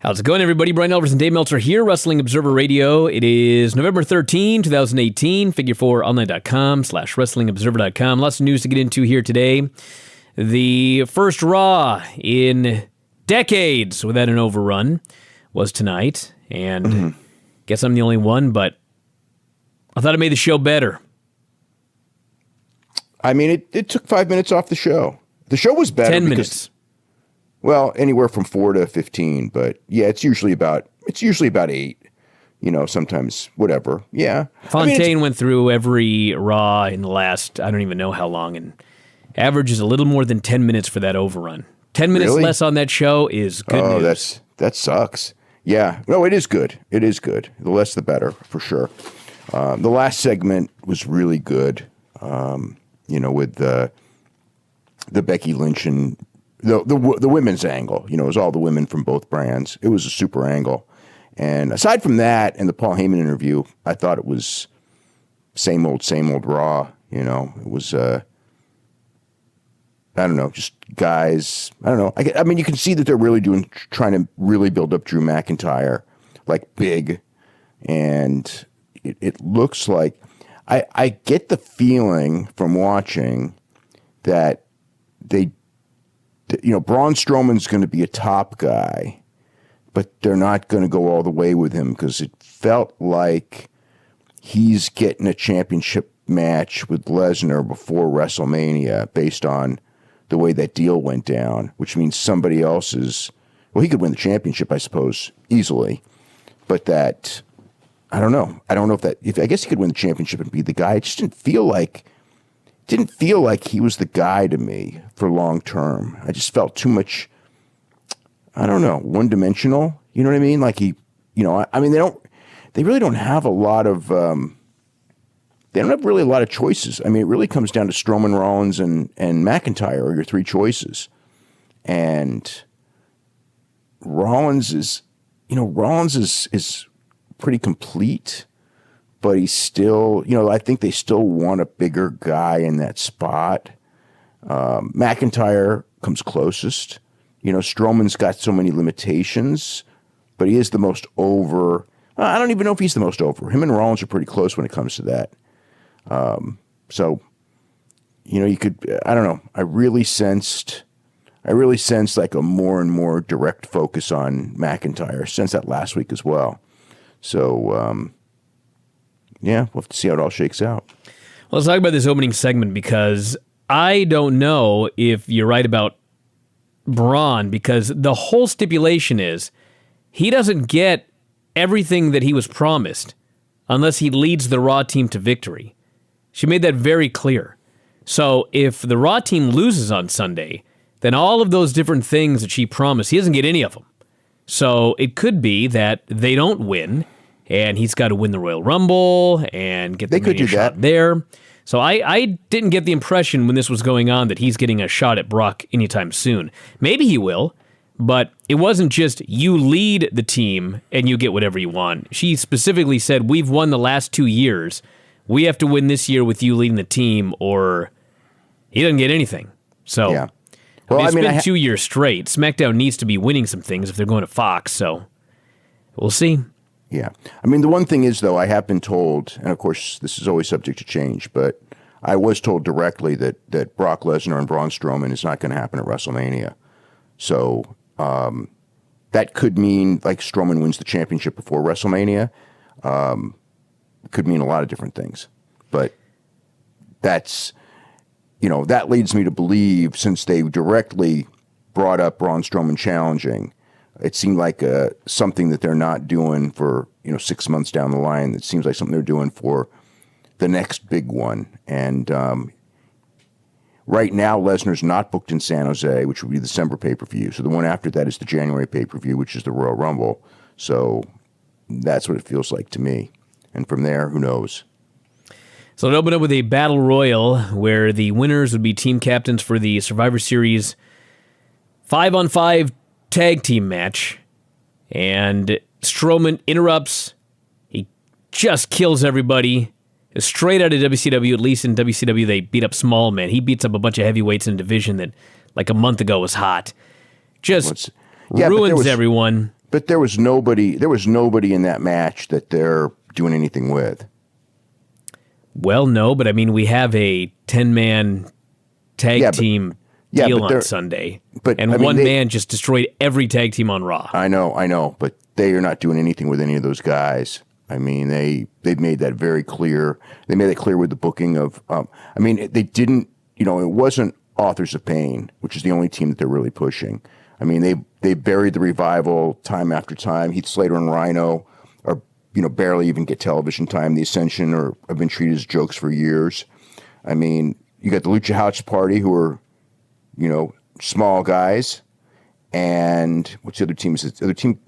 How's it going, everybody? Bryan, Alvarez, and Dave Meltzer here, Wrestling Observer Radio. It is November 13, 2018, figure4online.com/wrestlingobserver.com. Lots of news to get into here today. The first Raw in decades without an overrun was tonight, and guess I'm the only one, but I thought it made the show better. I mean, it took 5 minutes off the show. The show was better. 10 minutes. Well, anywhere from 4 to 15, but yeah, it's usually about 8. You know, sometimes whatever. Yeah. Fontaine went through every Raw in the last, I don't even know how long, and averages a little more than 10 minutes for that overrun. 10 minutes Really? less on that show is good news. That sucks. Yeah. No, it is good. It is good. The less the better, for sure. The last segment was really good. With the Becky Lynch and the women's angle. You know, it was all the women from both brands. It was a super angle. And aside from that and the Paul Heyman interview, I thought it was same old Raw. You know, it was, I don't know, just guys. I don't know. I mean, you can see that they're really trying to really build up Drew McIntyre, like big. And it looks like, I get the feeling from watching that Braun Strowman's going to be a top guy, but they're not going to go all the way with him because it felt like he's getting a championship match with Lesnar before WrestleMania based on the way that deal went down, which means somebody else he could win the championship, I suppose, easily, but that, I don't know. I don't know I guess he could win the championship and be the guy. It just didn't feel like he was the guy to me for long term. I just felt too much, I don't know, one-dimensional. You know what I mean? Like they really don't have a lot of, they don't have really a lot of choices. I mean, it really comes down to Strowman, Rollins, and McIntyre are your three choices. And Rollins is pretty complete. But he's still, I think they still want a bigger guy in that spot. McIntyre comes closest. Strowman's got so many limitations, but he is the most over. I don't even know if he's the most over. Him and Rollins are pretty close when it comes to that. You could, I don't know. I really sensed like a more and more direct focus on McIntyre. I sensed that last week as well. So, yeah, we'll have to see how it all shakes out. Well, let's talk about this opening segment because I don't know if you're right about Braun because the whole stipulation is he doesn't get everything that he was promised unless he leads the Raw team to victory. She made that very clear. So if the Raw team loses on Sunday, then all of those different things that she promised, he doesn't get any of them. So it could be that they don't win, and he's got to win the Royal Rumble and get the Mania shot there. So I didn't get the impression when this was going on that he's getting a shot at Brock anytime soon. Maybe he will, but it wasn't just you lead the team and you get whatever you want. She specifically said, we've won the last 2 years. We have to win this year with you leading the team or he doesn't get anything. So yeah. Well, it's been 2 years straight. SmackDown needs to be winning some things if they're going to Fox, so we'll see. Yeah. I mean, the one thing is, though, I have been told, and of course, this is always subject to change, but I was told directly that Brock Lesnar and Braun Strowman is not going to happen at WrestleMania. So that could mean, like, Strowman wins the championship before WrestleMania. It could mean a lot of different things. But that's, that leads me to believe, since they directly brought up Braun Strowman challenging, it seemed like something that they're not doing for 6 months down the line. It seems like something they're doing for the next big one. And right now, Lesnar's not booked in San Jose, which would be the December pay-per-view. So the one after that is the January pay-per-view, which is the Royal Rumble. So that's what it feels like to me. And from there, who knows? So it opened up with a battle royal where the winners would be team captains for the Survivor Series 5-on-5 tag team match, and Strowman interrupts. He just kills everybody. It's straight out of WCW. At least in WCW, they beat up small men. He beats up a bunch of heavyweights in a division that, like a month ago, was hot. Just ruins everyone. But there was nobody in that match that they're doing anything with. Well, no, but I mean, we have a 10-man tag team deal on Sunday. And one man just destroyed every tag team on Raw. I know, but they are not doing anything with any of those guys. I mean, they've made that very clear. They made it clear with the booking of. They didn't. It wasn't Authors of Pain, which is the only team that they're really pushing. I mean, they buried the Revival time after time. Heath Slater and Rhino are barely even get television time. The Ascension have been treated as jokes for years. I mean, you got the Lucha House Party, who are small guys, and what's the other team? The other team,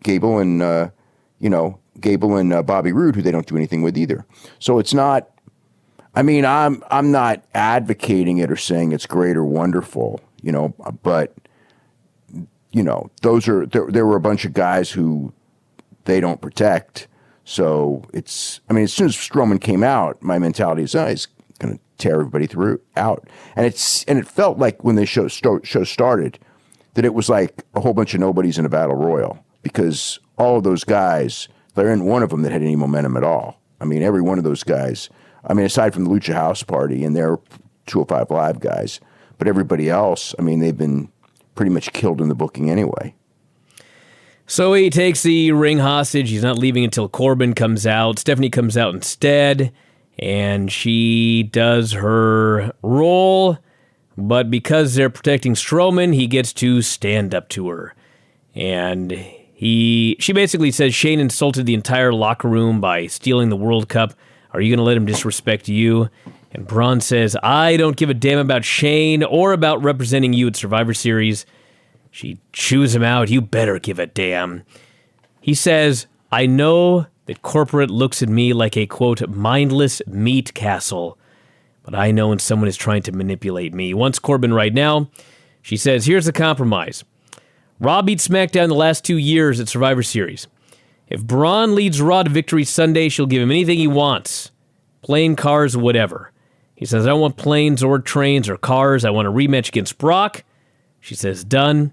Gable and Bobby Roode, who they don't do anything with either. So it's not. I mean, I'm not advocating it or saying it's great or wonderful, but there were a bunch of guys who they don't protect. So as soon as Strowman came out, my mentality is, he's going to tear everybody out. And it felt like when the show started that it was like a whole bunch of nobodies in a battle royal, because all of those guys, there isn't one of them that had any momentum at all. I mean, every one of those guys, aside from the Lucha House Party and their 205 Live guys, but everybody else, they've been pretty much killed in the booking anyway. So he takes the ring hostage. He's not leaving until Corbin comes out. Stephanie comes out instead, and she does her role, but because they're protecting Strowman, he gets to stand up to her. And she basically says Shane insulted the entire locker room by stealing the World Cup. Are you going to let him disrespect you? And Braun says, I don't give a damn about Shane or about representing you at Survivor Series. She chews him out. You better give a damn. He says, I know that corporate looks at me like a, quote, mindless meat castle, but I know when someone is trying to manipulate me. He wants Corbin right now. She says, here's the compromise. Raw beat SmackDown the last 2 years at Survivor Series. If Braun leads Raw to victory Sunday, she'll give him anything he wants. Plane, cars, whatever. He says, I don't want planes or trains or cars. I want a rematch against Brock. She says, done.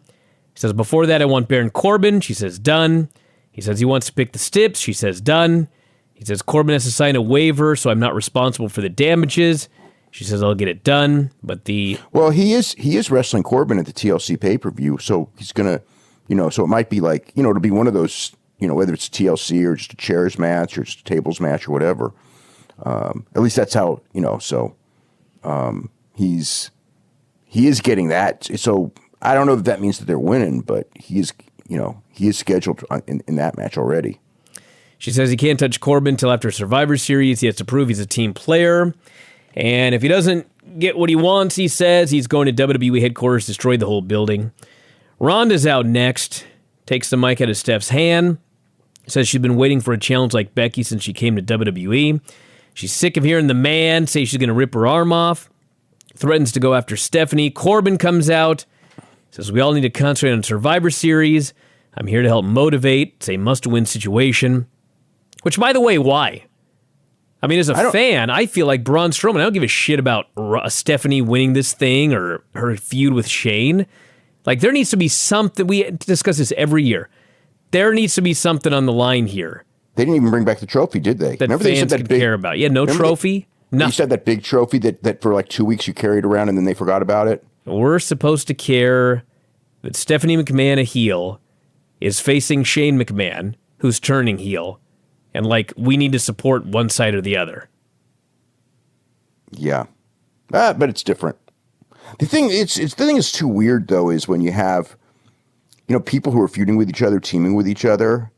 He says, before that, I want Baron Corbin. She says, done. He says he wants to pick the Stips. She says, done. He says, Corbin has to sign a waiver, so I'm not responsible for the damages. She says, I'll get it done. But Well, he is wrestling Corbin at the TLC pay-per-view, so he's going to, so it might be like, it'll be one of those, whether it's TLC or just a chairs match or just a tables match or whatever. At least that's how, so he is getting that. So I don't know if that means that they're winning, but he is scheduled in that match already. She says he can't touch Corbin until after Survivor Series. He has to prove he's a team player. And if he doesn't get what he wants, he says he's going to WWE headquarters, destroy the whole building. Ronda's out next, takes the mic out of Steph's hand, says she's been waiting for a challenge like Becky since she came to WWE. She's sick of hearing the man say she's going to rip her arm off, threatens to go after Stephanie. Corbin comes out, says we all need to concentrate on Survivor Series. I'm here to help motivate. It's a must-win situation. Which, by the way, why? As a fan, I feel like Braun Strowman, I don't give a shit about Stephanie winning this thing or her feud with Shane. Like, there needs to be something. We discuss this every year. There needs to be something on the line here. They didn't even bring back the trophy, did they? That remember fans they said that care about. Yeah, no trophy. You said that big trophy that for like 2 weeks you carried around and then they forgot about it? We're supposed to care that Stephanie McMahon, a heel, is facing Shane McMahon, who's turning heel. And, we need to support one side or the other. Yeah. But it's different. The thing is too weird, though, is when you have, people who are feuding with each other, teaming with each other.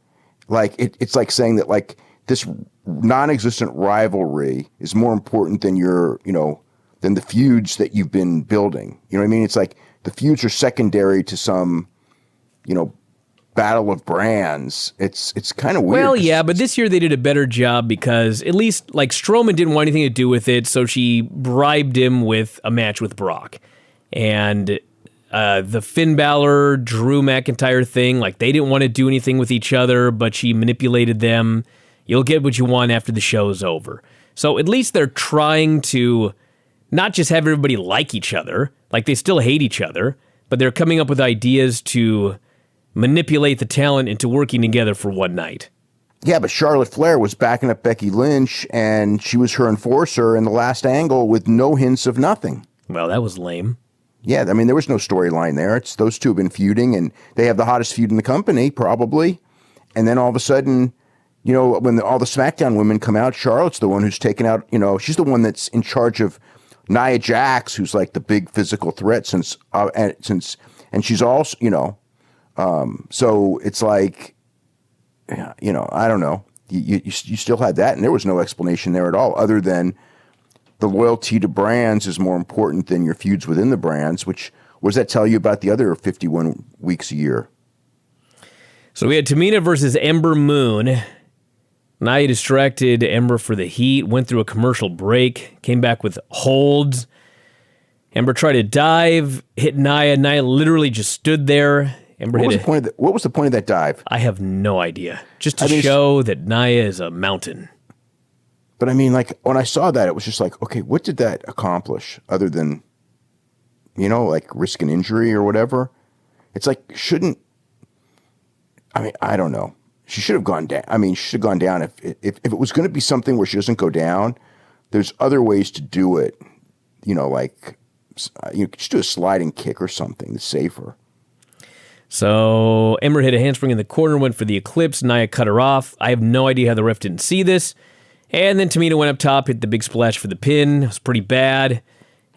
It's like saying that, this non-existent rivalry is more important than than the feuds that you've been building. You know what I mean? It's like the feuds are secondary to some, battle of brands. It's kind of weird. Well, yeah, but this year they did a better job because at least Strowman didn't want anything to do with it, so she bribed him with a match with Brock. And the Finn Balor, Drew McIntyre thing, they didn't want to do anything with each other, but she manipulated them. You'll get what you want after the show's over. So at least they're trying to not just have everybody like each other, they still hate each other, but they're coming up with ideas to manipulate the talent into working together for one night. Yeah, but Charlotte Flair was backing up Becky Lynch, and she was her enforcer in the last angle with no hints of nothing. Well, that was lame. Yeah, I mean, there was no storyline there. It's those two have been feuding, and they have the hottest feud in the company, probably. And then all of a sudden, you know, when all the SmackDown women come out, Charlotte's the one who's taken out, you know, she's the one that's in charge of Nia Jax, who's like the big physical threat and she's also, you know, so it's like, you know, I don't know. You still had that, and there was no explanation there at all, other than the loyalty to brands is more important than your feuds within the brands, which, what does that tell you about the other 51 weeks a year? So we had Tamina versus Ember Moon. Nia distracted Ember for the heat, went through a commercial break, came back with holds. Ember tried to dive, hit Nia. Nia literally just stood there. Ember what was the point of that dive? I have no idea. Just to show that Nia is a mountain. But I mean, like, when I saw that, it was just like, okay, what did that accomplish other than, you know, like risk an injury or whatever? It's like, I don't know. She should have gone down. I mean, she should have gone down. If it was going to be something where she doesn't go down, there's other ways to do it. You know, like, you could just do a sliding kick or something that's safer. So Ember hit a handspring in the corner, went for the Eclipse. Nia cut her off. I have no idea how the ref didn't see this. And then Tamina went up top, hit the big splash for the pin. It was pretty bad.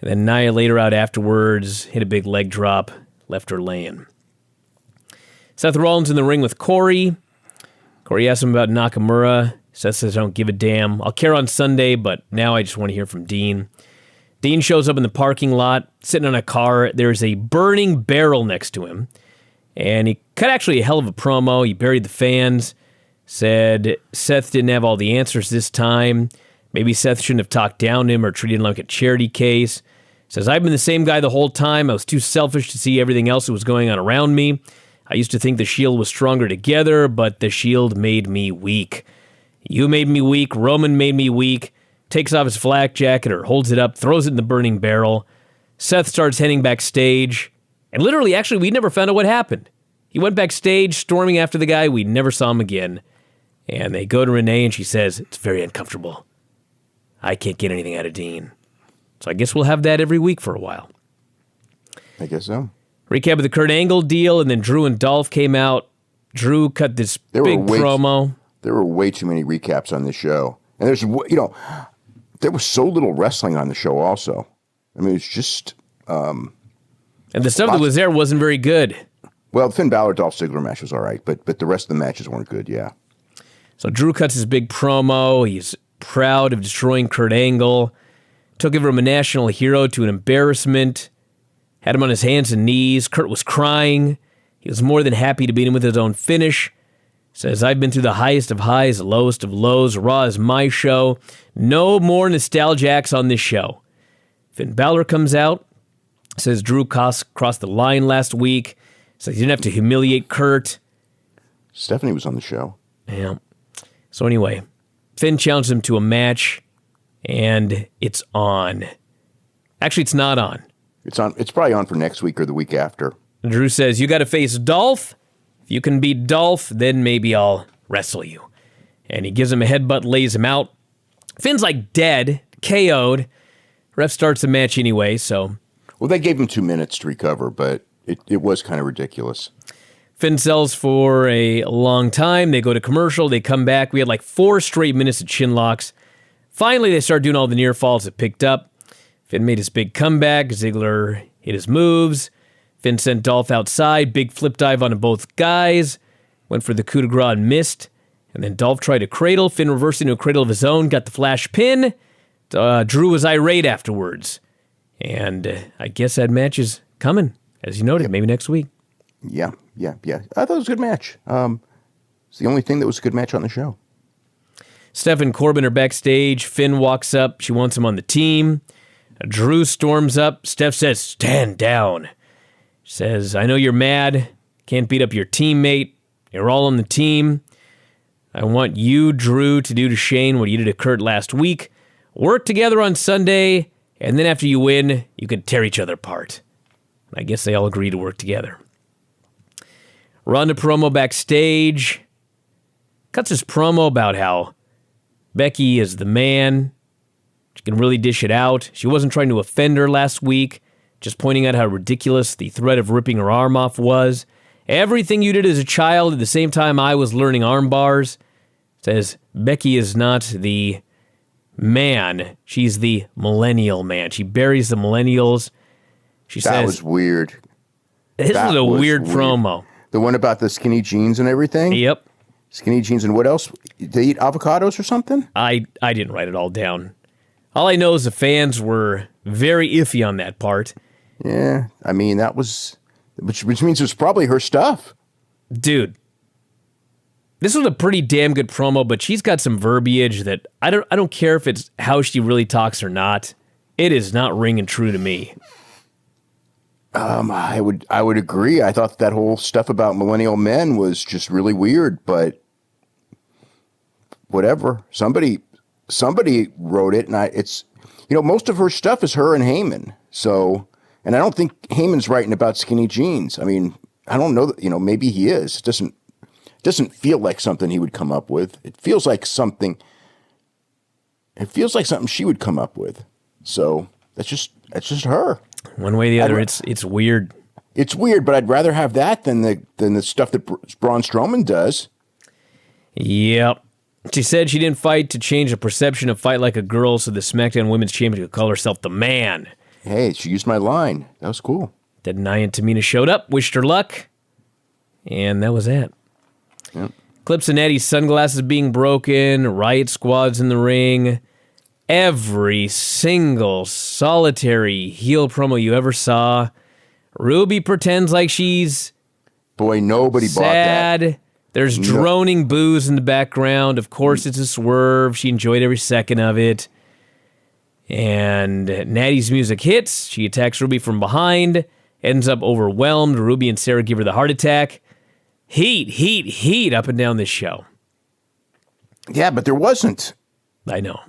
And then Nia laid her out afterwards, hit a big leg drop, left her laying. Seth Rollins in the ring with Corey. Corey asked him about Nakamura. Seth says, I don't give a damn. I'll care on Sunday, but now I just want to hear from Dean. Dean shows up in the parking lot, sitting on a car. There's a burning barrel next to him. And he cut actually a hell of a promo. He buried the fans. Said Seth didn't have all the answers this time. Maybe Seth shouldn't have talked down to him or treated him like a charity case. Says, I've been the same guy the whole time. I was too selfish to see everything else that was going on around me. I used to think the Shield was stronger together, but the Shield made me weak. You made me weak. Roman made me weak. Takes off his flak jacket or holds it up, throws it in the burning barrel. Seth starts heading backstage. And literally, actually, we never found out what happened. He went backstage, storming after the guy. We never saw him again. And they go to Renee, and she says, it's very uncomfortable. I can't get anything out of Dean. So I guess we'll have that every week for a while. I guess so. Recap of the Kurt Angle deal, and then Drew and Dolph came out. Drew cut this big promo. There were way too many recaps on this show. And there's, you know, there was so little wrestling on the show also. I mean, it's just... and the stuff that was there wasn't very good. Well, the Finn Balor-Dolph Ziggler match was all right, but the rest of the matches weren't good, yeah. So Drew cuts his big promo. He's proud of destroying Kurt Angle. Took him from a national hero to an embarrassment. Had him on his hands and knees. Kurt was crying. He was more than happy to beat him with his own finish. Says, I've been through the highest of highs, the lowest of lows. Raw is my show. No more nostalgiacs on this show. Finn Balor comes out. Says Drew crossed the line last week. Says he didn't have to humiliate Kurt. Stephanie was on the show. Yeah. So anyway, Finn challenged him to a match, and it's on. Actually, it's not on. It's on. It's probably on for next week or the week after. Drew says, you got to face Dolph. If you can beat Dolph, then maybe I'll wrestle you. And he gives him a headbutt, lays him out. Finn's like dead, KO'd. Ref starts the match anyway, so... Well, they gave him 2 minutes to recover, but it was kind of ridiculous. Finn sells for a long time. They go to commercial. They come back. We had like 4 straight minutes of chin locks. Finally, they start doing all the near falls that picked up. Finn made his big comeback. Ziggler hit his moves. Finn sent Dolph outside. Big flip dive onto both guys. Went for the coup de grace and missed. And then Dolph tried a cradle. Finn reversed into a cradle of his own. Got the flash pin. Drew was irate afterwards. And I guess that match is coming, as you noted, maybe next week. Yeah. I thought it was a good match. It's the only thing that was a good match on the show. Steph and Corbin are backstage. Finn walks up. She wants him on the team. Drew storms up. Steph says, stand down. She says, I know you're mad. Can't beat up your teammate. You're all on the team. I want you, Drew, to do to Shane what you did to Kurt last week. Work together on Sunday, and then after you win, you can tear each other apart. I guess they all agree to work together. Ronda promo backstage. Cuts his promo about how Becky is the man. She can really dish it out. She wasn't trying to offend her last week, just pointing out how ridiculous the threat of ripping her arm off was. Everything you did as a child at the same time I was learning arm bars. Says Becky is not the man. She's the millennial man. She buries the millennials. She says... That was weird. This was a weird promo. The one about the skinny jeans and everything? Yep. Skinny jeans and what else? They eat avocados or something? I didn't write it all down. All I know is the fans were very iffy on that part. Yeah, I mean, that was... Which means it was probably her stuff. Dude. This was a pretty damn good promo, but she's got some verbiage that I don't care if it's how she really talks or not. It is not ringing true to me. I would agree. I thought that whole stuff about millennial men was just really weird, but whatever. Somebody wrote it, and it's most of her stuff is her and Heyman. So, and I don't think Heyman's writing about skinny jeans. I mean, I don't know that, maybe he is. It doesn't feel like something he would come up with. It feels like something she would come up with. So that's just her. One way or the other, it's weird. It's weird, but I'd rather have that than the stuff that Braun Strowman does. Yep. She said she didn't fight to change the perception of Fight Like a Girl, so the SmackDown Women's Champion could call herself the man. Hey, she used my line. That was cool. Then Nia and Tamina showed up, wished her luck, and that was it. Yep. Clips of Natty's sunglasses being broken, riot squads in the ring. Every single solitary heel promo you ever saw. Ruby pretends like she's Boy, nobody sad. bought that. There's droning boos in the background. Of course, it's a swerve. She enjoyed every second of it. And Natty's music hits. She attacks Ruby from behind. Ends up overwhelmed. Ruby and Sarah give her the heart attack. Heat up and down this show. Yeah, but there wasn't. I know.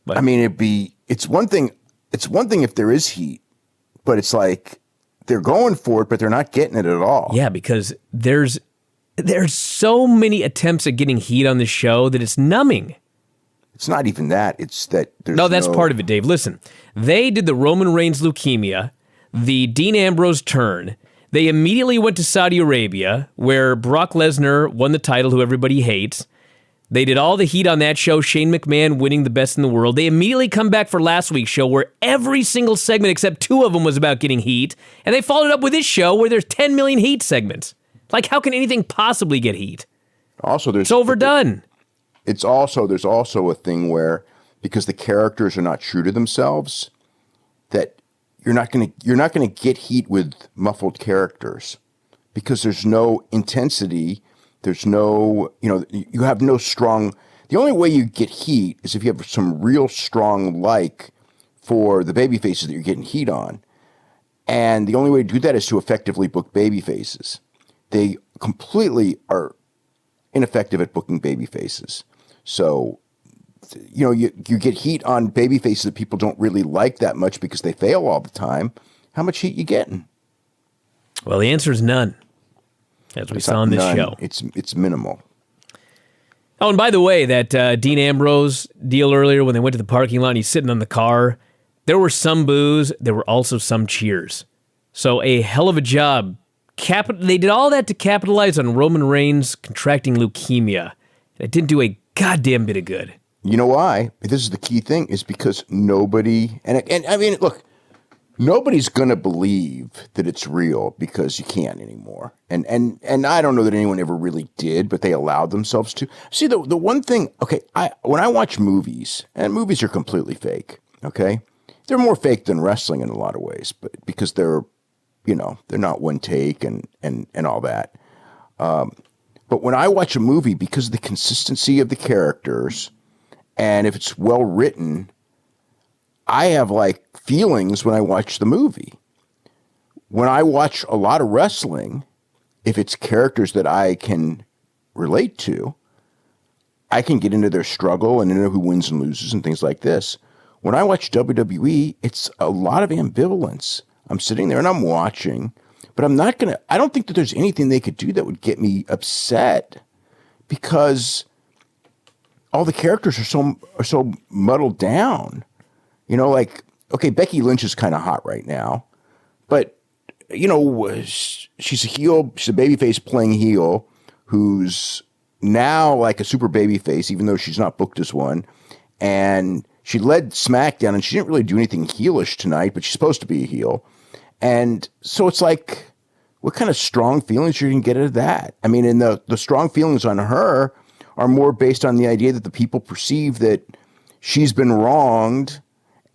But, I mean, it's one thing if there is heat, but it's like they're going for it, but they're not getting it at all. Yeah, because there's so many attempts at getting heat on this show that it's numbing. It's not even that. It's that there's that's part of it, Dave. Listen, they did the Roman Reigns leukemia, the Dean Ambrose turn. They immediately went to Saudi Arabia, where Brock Lesnar won the title, who everybody hates. They did all the heat on that show, Shane McMahon winning the best in the world. They immediately come back for last week's show, where every single segment except 2 of them was about getting heat. And they followed up with this show, where there's 10 million heat segments. Like, how can anything possibly get heat? Also, it's overdone. There's also a thing where, because the characters are not true to themselves, that you're not gonna get heat with muffled characters, because there's no intensity. There's no, you have no strong. The only way you get heat is if you have some real strong for the baby faces that you're getting heat on, and the only way to do that is to effectively book baby faces. They completely are ineffective at booking baby faces. So, you get heat on baby faces that people don't really like that much because they fail all the time. How much heat you getting? Well, the answer is none, as we saw on this show. It's minimal. Oh, and by the way, that Dean Ambrose deal earlier when they went to the parking lot and he's sitting on the car, there were some boos, there were also some cheers. So a hell of a job. They did all that to capitalize on Roman Reigns contracting leukemia. It didn't do a goddamn bit of good. You know why? This is the key thing, is because nobody, and I mean, look, nobody's going to believe that it's real because you can't anymore. And I don't know that anyone ever really did, but they allowed themselves to. See, the one thing, okay, when I watch movies, and movies are completely fake, okay? They're more fake than wrestling in a lot of ways, but because they're not one take and all that. But when I watch a movie, because of the consistency of the characters, and if it's well written, I have feelings when I watch the movie. When I watch a lot of wrestling, if it's characters that I can relate to, I can get into their struggle and into who wins and loses and things like this. When I watch WWE, it's a lot of ambivalence. I'm sitting there and I'm watching, But I don't think that there's anything they could do that would get me upset, because all the characters are so muddled down. Like, okay, Becky Lynch is kind of hot right now, but she's a heel, she's a babyface playing heel who's now like a super babyface, even though she's not booked as one. And she led SmackDown, and she didn't really do anything heelish tonight, but she's supposed to be a heel. And so it's like, what kind of strong feelings are you going to get out of that? I mean, and the strong feelings on her are more based on the idea that the people perceive that she's been wronged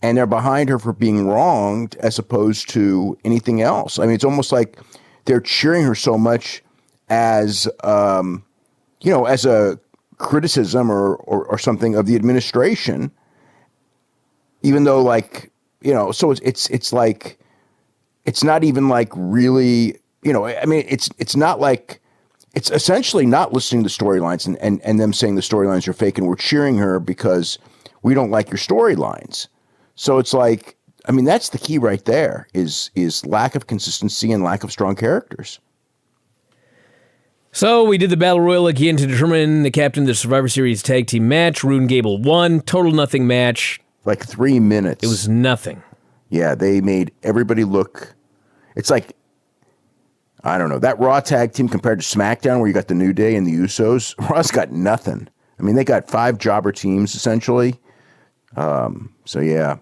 and they're behind her for being wronged, as opposed to anything else. I mean, it's almost like they're cheering her so much as, as a criticism or something of the administration, even though, like, so it's like, it's not even like really, I mean, it's not like, it's essentially not listening to storylines and them saying the storylines are fake and we're cheering her because we don't like your storylines. So it's like, I mean, that's the key right there is lack of consistency and lack of strong characters. So we did the Battle Royal again to determine the captain of the Survivor Series tag team match. Rude Gable won. Total nothing match. Like 3 minutes. It was nothing. Yeah, they made everybody look. It's like, I don't know, that Raw tag team compared to SmackDown where you got the New Day and the Usos. Raw's got nothing. I mean, they got 5 jobber teams essentially. So yeah.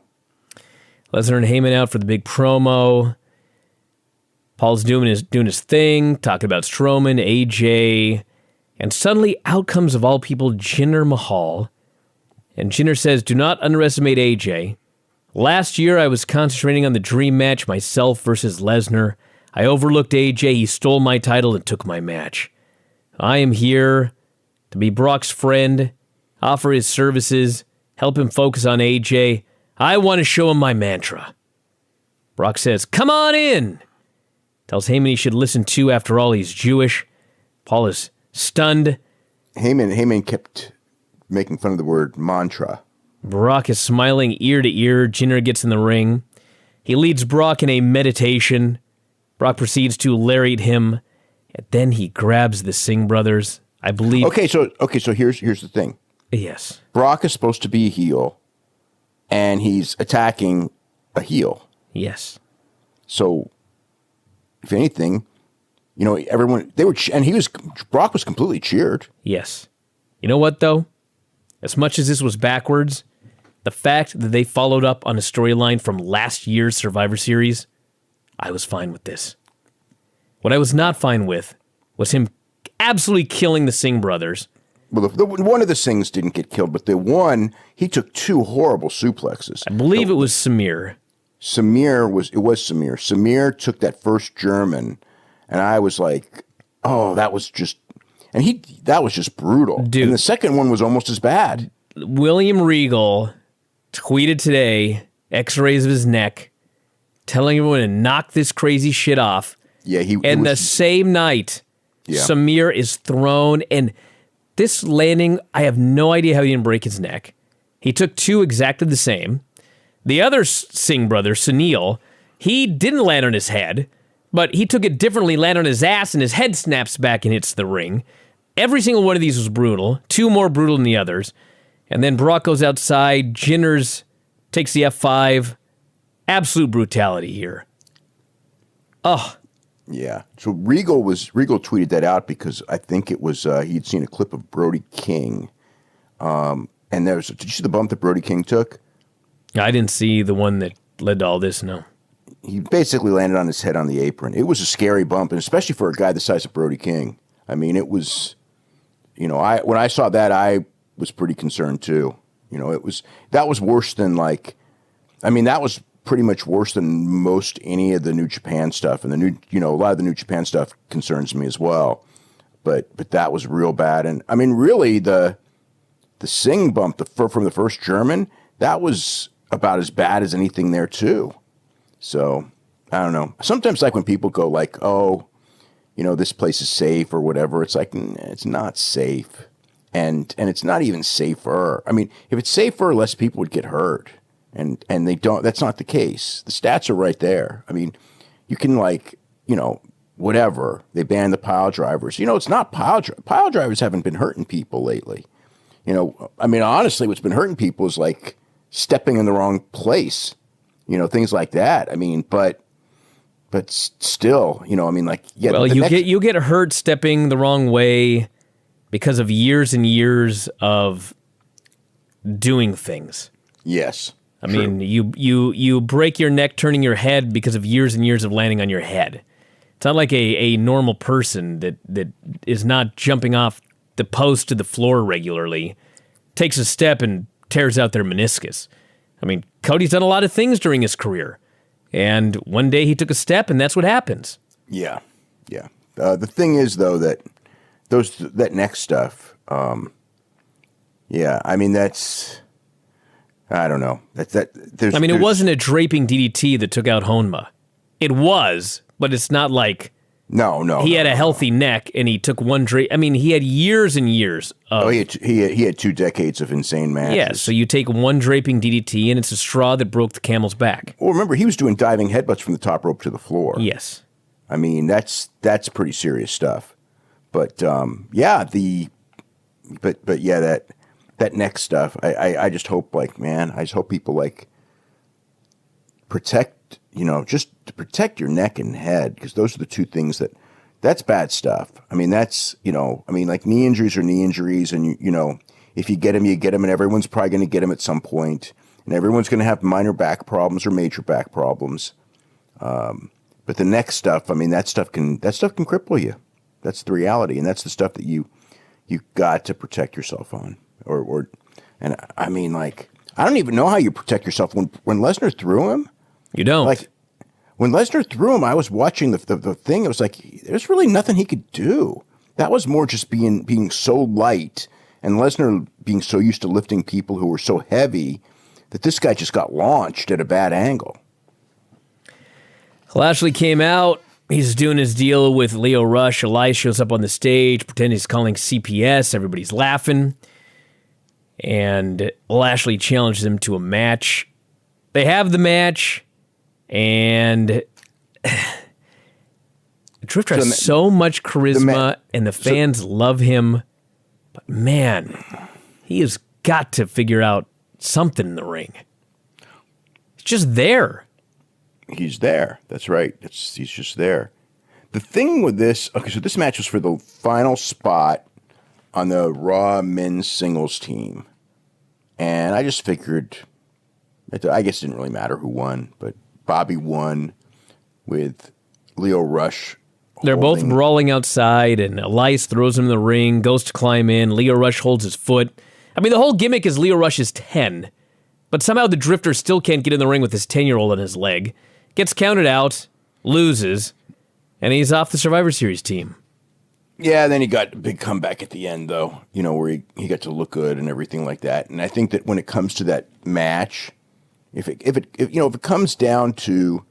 Lesnar and Heyman out for the big promo. Paul's doing his thing, talking about Strowman, AJ, and suddenly out comes, of all people, Jinder Mahal. And Jinder says, "Do not underestimate AJ. Last year I was concentrating on the dream match, myself versus Lesnar. I overlooked AJ, he stole my title and took my match. I am here to be Brock's friend, offer his services, help him focus on AJ. I want to show him my mantra." Brock says, "Come on in." Tells Heyman he should listen to, after all, he's Jewish. Paul is stunned. Heyman kept making fun of the word mantra. Brock is smiling ear to ear. Jinder gets in the ring. He leads Brock in a meditation. Brock proceeds to lariat him, and then he grabs the Singh brothers. I believe. Okay, so here's the thing. Yes. Brock is supposed to be a heel, and he's attacking a heel. Yes. So, if anything, everyone Brock was completely cheered. Yes. You know what though? As much as this was backwards, the fact that they followed up on a storyline from last year's Survivor Series, I was fine with this. What I was not fine with was him absolutely killing the Singh brothers. Well, one of the Singhs didn't get killed, but the one, he took 2 horrible suplexes. I believe it was Samir. Samir was Samir. Samir took that first German, and I was like, oh, that was just brutal. Dude. And the second one was almost as bad. William Regal tweeted today, x-rays of his neck, telling everyone to knock this crazy shit off. Yeah, the same night, Samir is thrown, and this landing, I have no idea how he didn't break his neck. He took 2 exactly the same. The other Singh brother, Sunil, he didn't land on his head, but he took it differently, landed on his ass, and his head snaps back and hits the ring. Every single one of these was brutal, 2 more brutal than the others. And then Brock goes outside, Jinder takes the F5. Absolute brutality here. Oh. Yeah. So Regal tweeted that out because I think it was he'd seen a clip of Brody King. And did you see the bump that Brody King took? I didn't see the one that led to all this, no. He basically landed on his head on the apron. It was a scary bump, and especially for a guy the size of Brody King. I mean, it was, when I saw that, I was pretty concerned too. That was worse than that was pretty much worse than most any of the New Japan stuff. And a lot of the New Japan stuff concerns me as well. But that was real bad. And I mean, really the Singh bump from the first German, that was about as bad as anything there too. So I don't know. Sometimes when people go like, oh, this place is safe or whatever, it's like, it's not safe. And it's not even safer. I mean, if it's safer, less people would get hurt. And they don't, that's not the case. The stats are right there. I mean, you can whatever. They banned the pile drivers. It's not pile drivers haven't been hurting people lately. Honestly, what's been hurting people is like stepping in the wrong place, things like that. But still, yeah. Well, you get hurt stepping the wrong way because of years and years of doing things. Yes. I mean, you break your neck turning your head because of years and years of landing on your head. It's not like a normal person that is not jumping off the post to the floor regularly, takes a step and tears out their meniscus. I mean, Cody's done a lot of things during his career, and one day he took a step, and that's what happens. Yeah, yeah. The thing is, though, that that neck stuff, yeah, I mean, that's... I don't know. It wasn't a draping DDT that took out Honma. It was, but it's not like he had a healthy neck and he took one drape. I mean, he had years and years of... he had 2 decades of insane matches. Yeah, so you take one draping DDT and it's a straw that broke the camel's back. Well, remember, he was doing diving headbutts from the top rope to the floor. Yes. I mean, that's pretty serious stuff. But that neck stuff, I just hope, I just hope people, protect, just to protect your neck and head, because those are the 2 things that's bad stuff. I mean, that's, knee injuries are knee injuries, and, if you get them, you get them, and everyone's probably going to get them at some point, and everyone's going to have minor back problems or major back problems. But the neck stuff, that stuff can cripple you. That's the reality, and that's the stuff that you got to protect yourself on. And I mean, I don't even know how you protect yourself. When Lesnar threw him, you don't. When Lesnar threw him, I was watching the thing. It was like there's really nothing he could do. That was more just being so light, and Lesnar being so used to lifting people who were so heavy that this guy just got launched at a bad angle. Lashley came out. He's doing his deal with Lio Rush. Elias shows up on the stage, pretending he's calling CPS. Everybody's laughing. And Lashley challenges him to a match. They have the match, and Drifter has so much charisma, and the fans love him. But man, he has got to figure out something in the ring. He's just there. He's there. That's right. He's just there. The thing with this, okay, so this match was for the final spot on the Raw men's singles team. And I just figured, I guess it didn't really matter who won, but Bobby won with Lio Rush. They're both brawling outside, and Elias throws him in the ring, goes to climb in. Lio Rush holds his foot. I mean, the whole gimmick is Lio Rush is 10, but somehow the Drifter still can't get in the ring with his 10-year-old on his leg. Gets counted out, loses, and he's off the Survivor Series team. Yeah, then he got a big comeback at the end, though, where he got to look good and everything like that. And I think that when it comes to that match, if it comes down to,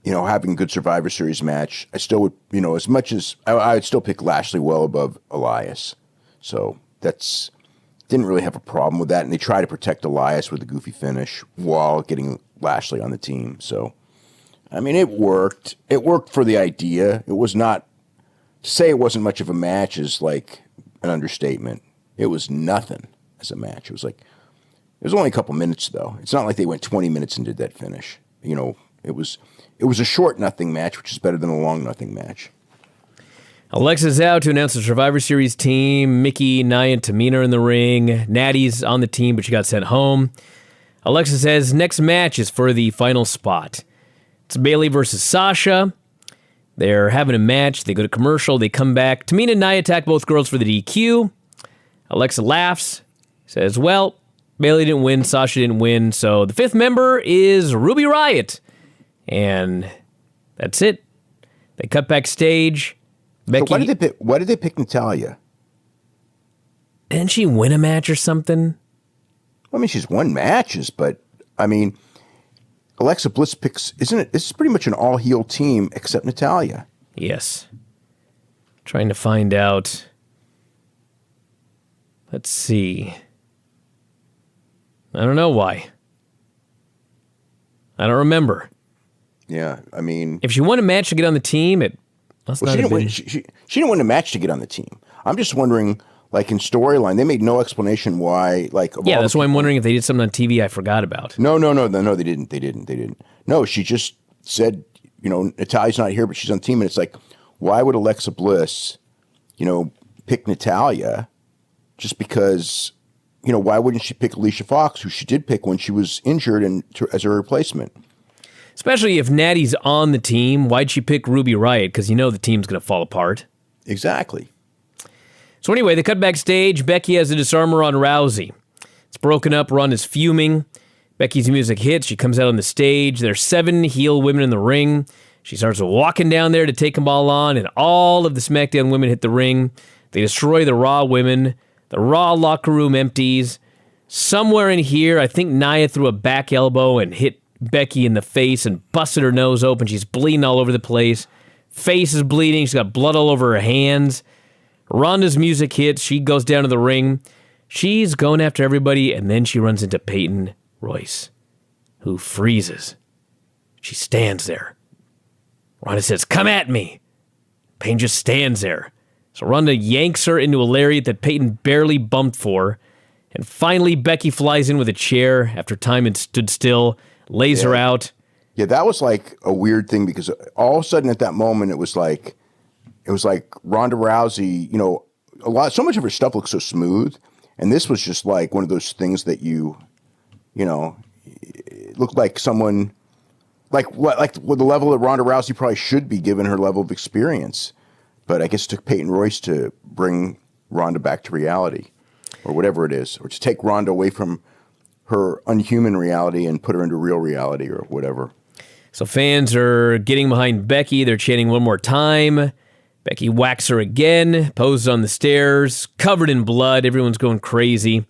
having a good Survivor Series match, I still would, as much as I would still pick Lashley well above Elias. So didn't really have a problem with that. And they try to protect Elias with a goofy finish while getting Lashley on the team. So, I mean, it worked. It worked for the idea. It was not... To say it wasn't much of a match is like an understatement. It was nothing as a match. It was only a couple minutes, though. It's not like they went 20 minutes and did that finish. It was a short nothing match, which is better than a long nothing match. Alexa's out to announce the Survivor Series team. Mickey, Nia, and Tamina are in the ring. Natty's on the team, but she got sent home. Alexa says next match is for the final spot. It's Bayley versus Sasha. They're having a match. They go to commercial. They come back. Tamina and Nia attack both girls for the DQ. Alexa laughs, says, well, Bayley didn't win. Sasha didn't win. So the 5th member is Ruby Riott. And that's it. They cut backstage. Becky, so why did they pick Natalya? Didn't she win a match or something? I mean, she's won matches, but I mean... Alexa Bliss picks, isn't it? This is pretty much an all-heel team except Natalya. Yes. Trying to find out. Let's see. I don't know why. I don't remember. Yeah, I mean, If she won a match to get on the team, it must well, not she have didn't been. win. She didn't win a match to get on the team. I'm just wondering, like in storyline, they made no explanation why. Like, of Yeah, all that's the why I'm people- wondering if they did something on TV I forgot about. No, they didn't. No, she just said, Natalia's not here, but she's on the team, and it's like, why would Alexa Bliss, pick Natalia, just because, why wouldn't she pick Alicia Fox, who she did pick when she was injured and as a replacement? Especially if Natty's on the team, why'd she pick Ruby Riott? Because the team's going to fall apart. Exactly. So anyway, they cut backstage. Becky has a disarmer on Rousey. It's broken up. Ronda's fuming. Becky's music hits. She comes out on the stage. There's 7 heel women in the ring. She starts walking down there to take them all on, and all of the SmackDown women hit the ring. They destroy the Raw women. The Raw locker room empties. Somewhere in here, I think Nia threw a back elbow and hit Becky in the face and busted her nose open. She's bleeding all over the place. Face is bleeding. She's got blood all over her hands. Ronda's music hits. She goes down to the ring. She's going after everybody, and then she runs into Peyton Royce, who freezes. She stands there. Ronda says, "Come at me." Peyton just stands there. So Ronda yanks her into a lariat that Peyton barely bumped for. And finally, Becky flies in with a chair after time had stood still, lays her out. Yeah, that was like a weird thing because all of a sudden at that moment it was like Ronda Rousey, so much of her stuff looks so smooth, and this was just like one of those things that it looked like someone like with the level that Ronda Rousey probably should be given her level of experience, but I guess it took Peyton Royce to bring Ronda back to reality, or whatever it is, or to take Ronda away from her unhuman reality and put her into real reality or whatever. So fans are getting behind Becky. They're chanting one more time. Becky whacks her again, poses on the stairs, covered in blood. Everyone's going crazy. It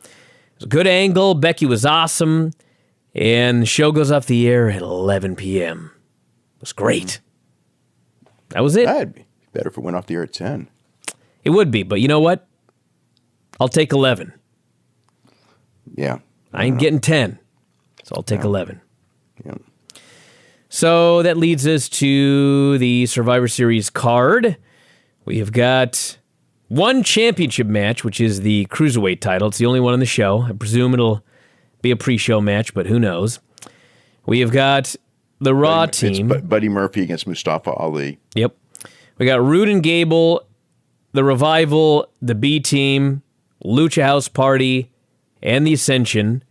was a good angle. Becky was awesome. And the show goes off the air at 11 p.m. It was great. That was it. That'd be better if it went off the air at 10. It would be, but you know what? I'll take 11. Yeah. I ain't getting 10, so I'll take 11. Yeah. So that leads us to the Survivor Series card. We have got one championship match, which is the Cruiserweight title. It's the only one on the show. I presume it'll be a pre-show match, but who knows? We have got the Raw team. It's Buddy Murphy against Mustafa Ali. Yep. We got Rude and Gable, the Revival, the B Team, Lucha House Party, and the Ascension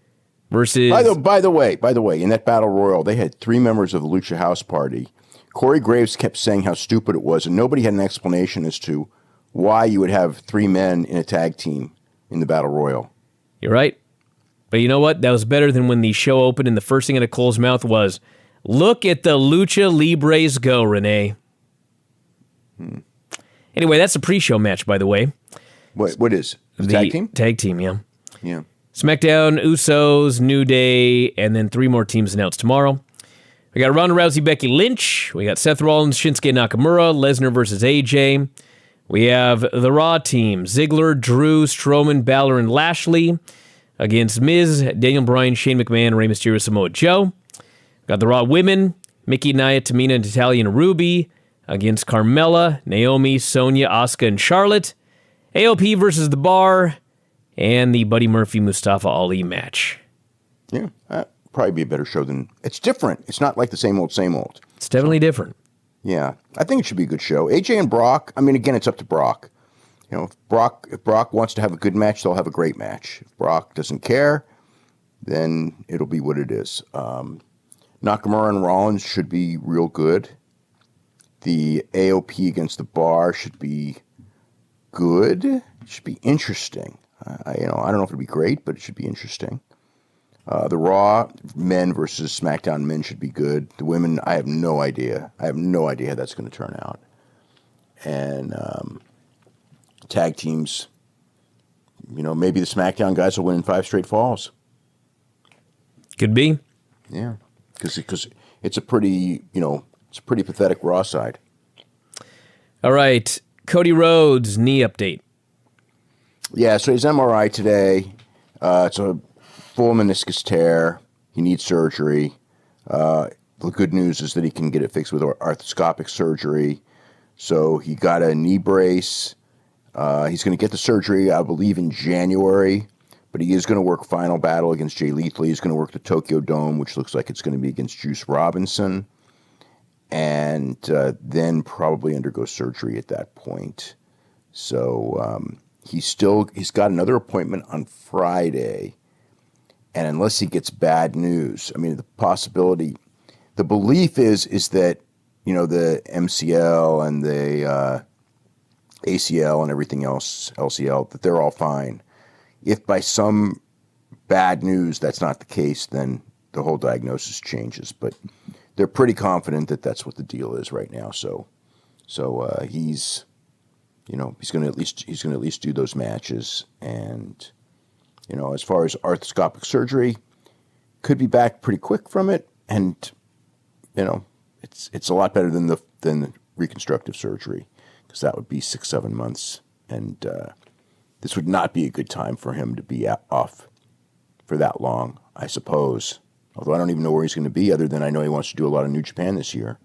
versus... By the way, in that Battle Royal, they had 3 members of the Lucha House Party. Corey Graves kept saying how stupid it was, and nobody had an explanation as to why you would have 3 men in a tag team in the Battle Royal. You're right. But you know what? That was better than when the show opened and the first thing out of Cole's mouth was, "Look at the Lucha Libres go, Renee." Anyway, that's a pre-show match, by the way. What is? The tag team? Tag team, yeah. Yeah. SmackDown, Usos, New Day, and then 3 more teams announced tomorrow. We got Ronda Rousey, Becky Lynch. We got Seth Rollins, Shinsuke Nakamura, Lesnar versus AJ. We have the Raw team, Ziggler, Drew, Strowman, Balor, and Lashley against Miz, Daniel Bryan, Shane McMahon, Rey Mysterio, Samoa Joe. Got the Raw women, Mickie, Nia, Tamina, Natalya, and Ruby against Carmella, Naomi, Sonya, Asuka, and Charlotte. AOP versus The Bar, and the Buddy Murphy Mustafa Ali match. Yeah, probably be a better show than... It's different. It's not like the same old, same old. It's definitely different. Yeah, I think it should be a good show. AJ and Brock, I mean, again, it's up to Brock. If Brock wants to have a good match, they'll have a great match. If Brock doesn't care, then it'll be what it is. Nakamura and Rollins should be real good. The AOP against The Bar should be good. It should be interesting. I don't know if it'll be great, but it should be interesting. The Raw men versus SmackDown men should be good. The women, I have no idea. I have no idea how that's going to turn out. And tag teams, maybe the SmackDown guys will win in 5 straight falls. Could be. Yeah, because it's a pretty pathetic Raw side. All right, Cody Rhodes, knee update. Yeah, so his MRI today. It's a full meniscus tear. He needs surgery. the good news is that he can get it fixed with arthroscopic surgery. So he got a knee brace. He's going to get the surgery, I believe, in January. But he is going to work final battle against Jay Lethal. He's going to work the Tokyo Dome, which looks like it's going to be against Juice Robinson. And then probably undergo surgery at that point. So he's got another appointment on Friday. And unless he gets bad news, I mean, the belief is that, the MCL and the ACL and everything else, LCL, that they're all fine. If by some bad news that's not the case, then the whole diagnosis changes. But they're pretty confident that that's what the deal is right now. So he's going to at least do those matches. And as far as arthroscopic surgery, could be back pretty quick from it. And it's a lot better than the reconstructive surgery, because that would be 6-7 months, and this would not be a good time for him to be off for that long, I suppose. Although I don't even know where he's going to be, other than I know he wants to do a lot of New Japan this year.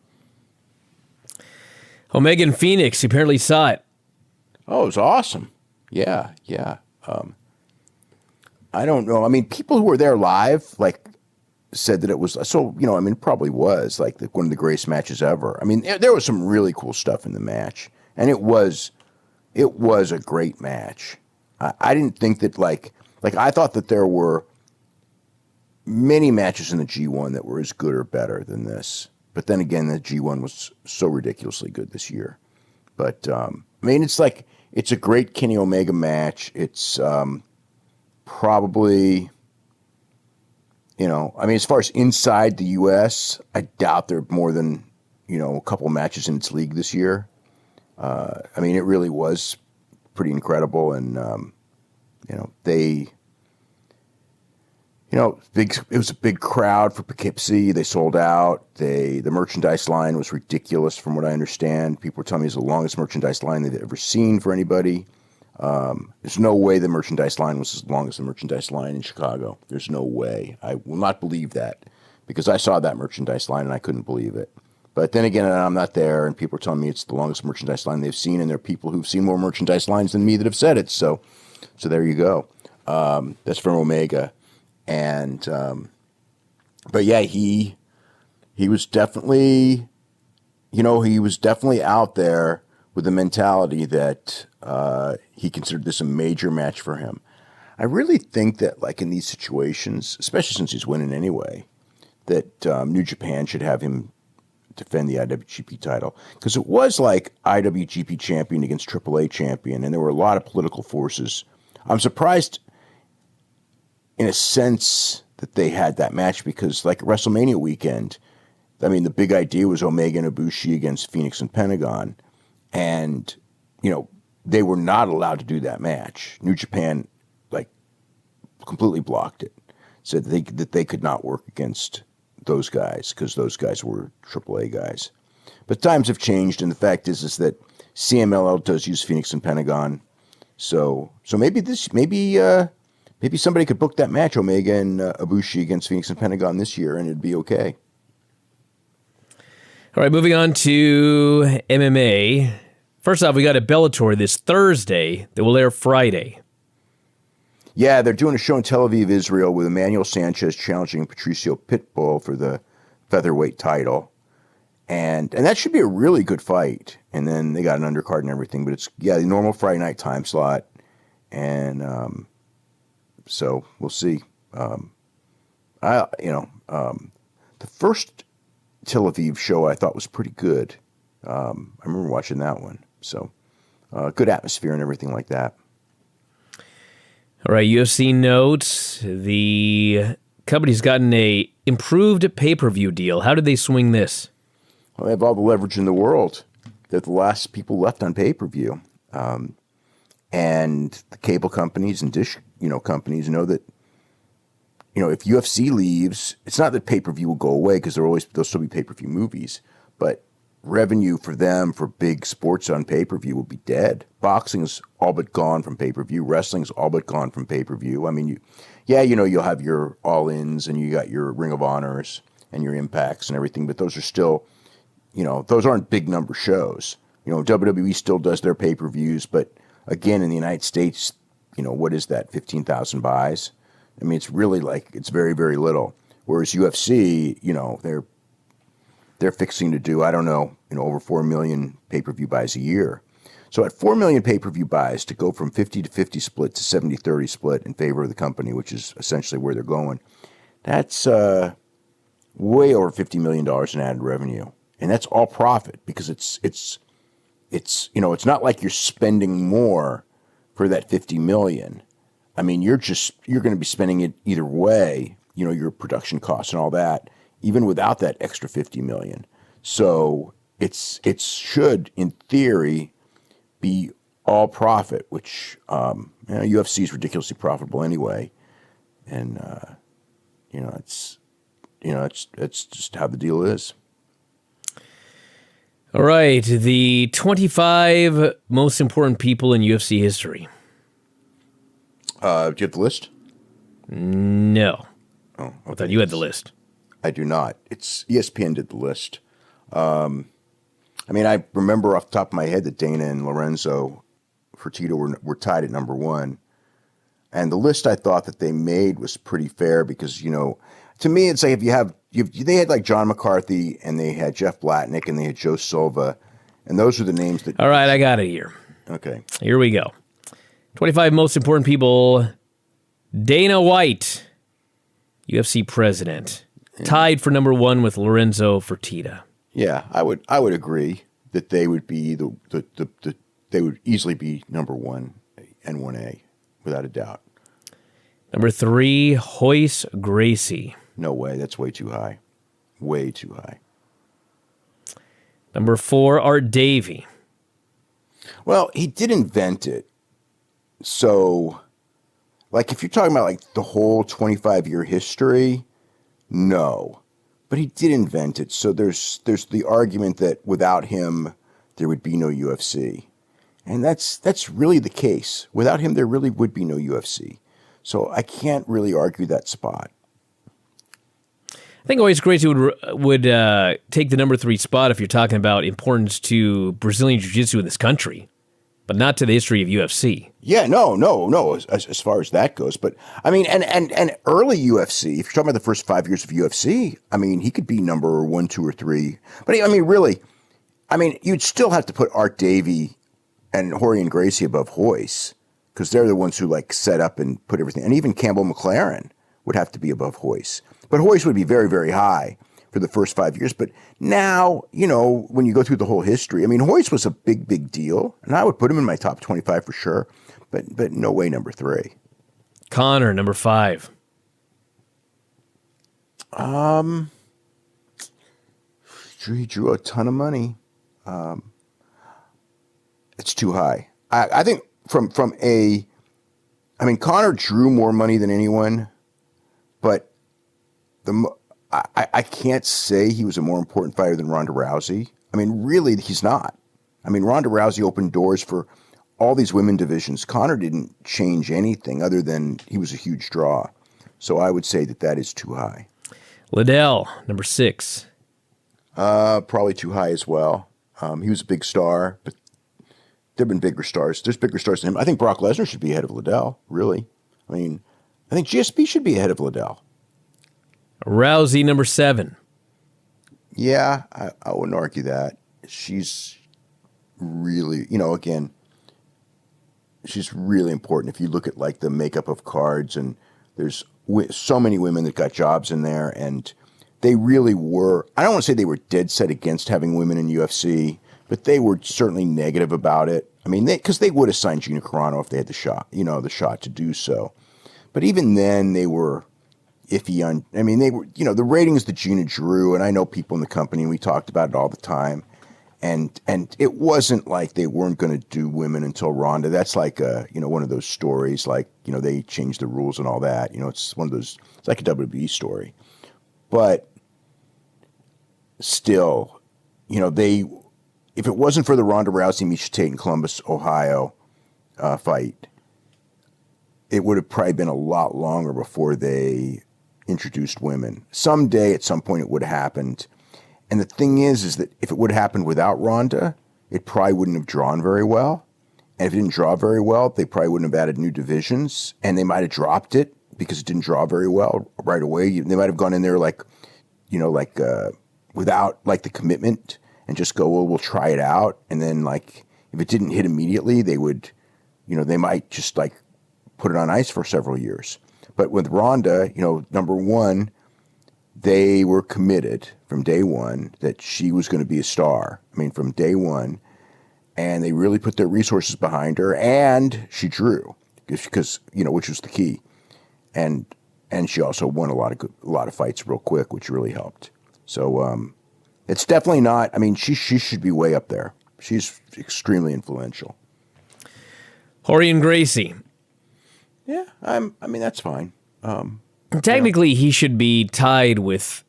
Omega in Phoenix, you apparently saw it. Oh, it was awesome. Yeah. I don't know. I mean, people who were there live, said that it was, probably was, one of the greatest matches ever. I mean, there was some really cool stuff in the match, and it was a great match. I didn't think that, I thought that there were many matches in the G1 that were as good or better than this. But then again, the G1 was so ridiculously good this year. But, it's a great Kenny Omega match. It's probably, as far as inside the U.S., I doubt there are more than, a couple matches in its league this year. It really was pretty incredible. And, it was a big crowd for Poughkeepsie. They sold out. The merchandise line was ridiculous from what I understand. People were telling me it's the longest merchandise line they've ever seen for anybody. There's no way the merchandise line was as long as the merchandise line in Chicago. There's no way. I will not believe that, because I saw that merchandise line and I couldn't believe it. But then again, I'm not there, and people are telling me it's the longest merchandise line they've seen, and there are people who've seen more merchandise lines than me that have said it. So there you go. That's from Omega. And, but yeah, he was definitely, out there with the mentality that he considered this a major match for him. I really think that, in these situations, especially since he's winning anyway, that New Japan should have him defend the IWGP title, because it was like IWGP champion against AAA champion, and there were a lot of political forces. I'm surprised, in a sense, that they had that match, because WrestleMania weekend, the big idea was Omega and Ibushi against Phoenix and Pentagon, and they were not allowed to do that match. New Japan completely blocked it, said that they could not work against those guys because those guys were AAA guys. But times have changed, and the fact is that CMLL does use Phoenix and Pentagon. So maybe somebody could book that match, Omega and Ibushi against Phoenix and Pentagon this year, and it'd be okay. All right, moving on to MMA. First off, we got a Bellator this Thursday that will air Friday. Yeah, they're doing a show in Tel Aviv, Israel, with Emmanuel Sanchez challenging Patricio Pitbull for the featherweight title. And that should be a really good fight. And then they got an undercard and everything. But it's, the normal Friday night time slot. And so we'll see. The first Tel Aviv show I thought was pretty good. I remember watching that one. So good atmosphere and everything like that. All right, UFC notes. The company's gotten a improved pay-per-view deal. How did they swing this? Well, they have all the leverage in the world. They're the last people left on pay-per-view. And the cable companies and dish, companies know that, if UFC leaves, it's not that pay-per-view will go away, because there'll still be pay-per-view movies, but revenue for them for big sports on pay-per-view will be dead. Boxing's all but gone from pay-per-view. Wrestling's all but gone from pay-per-view. You'll have your all-ins and you got your Ring of Honors, and your Impacts and everything, but those are still, those aren't big number shows. WWE still does their pay-per-views, but again, in the United States, what is that, 15,000 buys? I mean, it's really it's very, very little. Whereas UFC, they're fixing to do, I don't know, over 4 million pay-per-view buys a year. So at 4 million pay-per-view buys, to go from 50-50 split to 70-30 split in favor of the company, which is essentially where they're going, that's way over $50 million in added revenue. And that's all profit, because it's not like you're spending more for that 50 million. I mean, you're going to be spending it either way, your production costs and all that, even without that extra 50 million. So it should, in theory, be all profit, which UFC is ridiculously profitable anyway, and it's just how the deal is. All right, the 25 most important people in UFC history. Do you have the list? No. Oh, okay. I thought you had the list. I do not. It's ESPN did the list. I remember off the top of my head that Dana and Lorenzo Fertitta were tied at number one. And the list I thought that they made was pretty fair because, to me, it's like they had like John McCarthy and they had Jeff Blatnick and they had Joe Silva. And those are the names that... All right, I got it here. Okay. Here we go. 25 most important people. Dana White, UFC president. Yeah. Tied for number one with Lorenzo Fertitta. Yeah, I would agree that they would be they would easily be number one and 1A, without a doubt. Number 3, Royce Gracie. No way, that's way too high. Way too high. Number 4, Art Davie. Well, he did invent it. So, if you're talking about the whole 25-year history, no. But he did invent it, so there's the argument that without him, there would be no UFC. And that's really the case. Without him, there really would be no UFC. So I can't really argue that spot. I think Royce Gracie would take the number 3 spot if you're talking about importance to Brazilian Jiu-Jitsu in this country, but not to the history of UFC. Yeah, no, as far as that goes. But, and early UFC, if you're talking about the first 5 years of UFC, he could be number 1, 2, or 3. But, really, you'd still have to put Art Davie and Rorion Gracie above Royce, because they're the ones who, set up and put everything. And even Campbell McLaren would have to be above Royce. But Royce would be very, very high for the first 5 years. But now, when you go through the whole history, Royce was a big, big deal. And I would put him in my top 25 for sure. But no way number 3. Conor, number 5. He drew a ton of money. It's too high. I think Conor drew more money than anyone, but I can't say he was a more important fighter than Ronda Rousey. Really, he's not. Ronda Rousey opened doors for all these women divisions. Conor didn't change anything other than he was a huge draw. So I would say that is too high. Liddell, number 6. Probably too high as well. He was a big star, but there have been bigger stars. There's bigger stars than him. I think Brock Lesnar should be ahead of Liddell, really. I think GSP should be ahead of Liddell. Rousey, number 7. Yeah, I wouldn't argue that. She's really, again, she's really important. If you look at the makeup of cards, and there's so many women that got jobs in there, and they really were, I don't want to say they were dead set against having women in UFC, but they were certainly negative about it. Because they would have signed Gina Carano if they had the shot to do so. But even then, they were iffy on, they were, the ratings that Gina drew, and I know people in the company, and we talked about it all the time, and it wasn't like they weren't going to do women until Ronda. That's one of those stories, they changed the rules and all that. It's one of those, it's like a WWE story. But still, if it wasn't for the Ronda Rousey, Miesha Tate in Columbus, Ohio fight, it would have probably been a lot longer before they introduced women. Someday, at some point, it would have happened. And the thing is that if it would have happened without Ronda, it probably wouldn't have drawn very well. And if it didn't draw very well, they probably wouldn't have added new divisions, and they might have dropped it because it didn't draw very well right away. They might have gone in there without like the commitment and just go, well, we'll try it out. And then like if it didn't hit immediately, they would, they might just like put it on ice for several years. But with Ronda, number one, they were committed from day one that she was going to be a star. I mean, from day one. And they really put their resources behind her, and she drew because which was the key. And she also won a lot of fights real quick, which really helped. So it's definitely not. I mean, she should be way up there. She's extremely influential. Rorion Gracie. Yeah, I mean that's fine. Technically, he should be tied with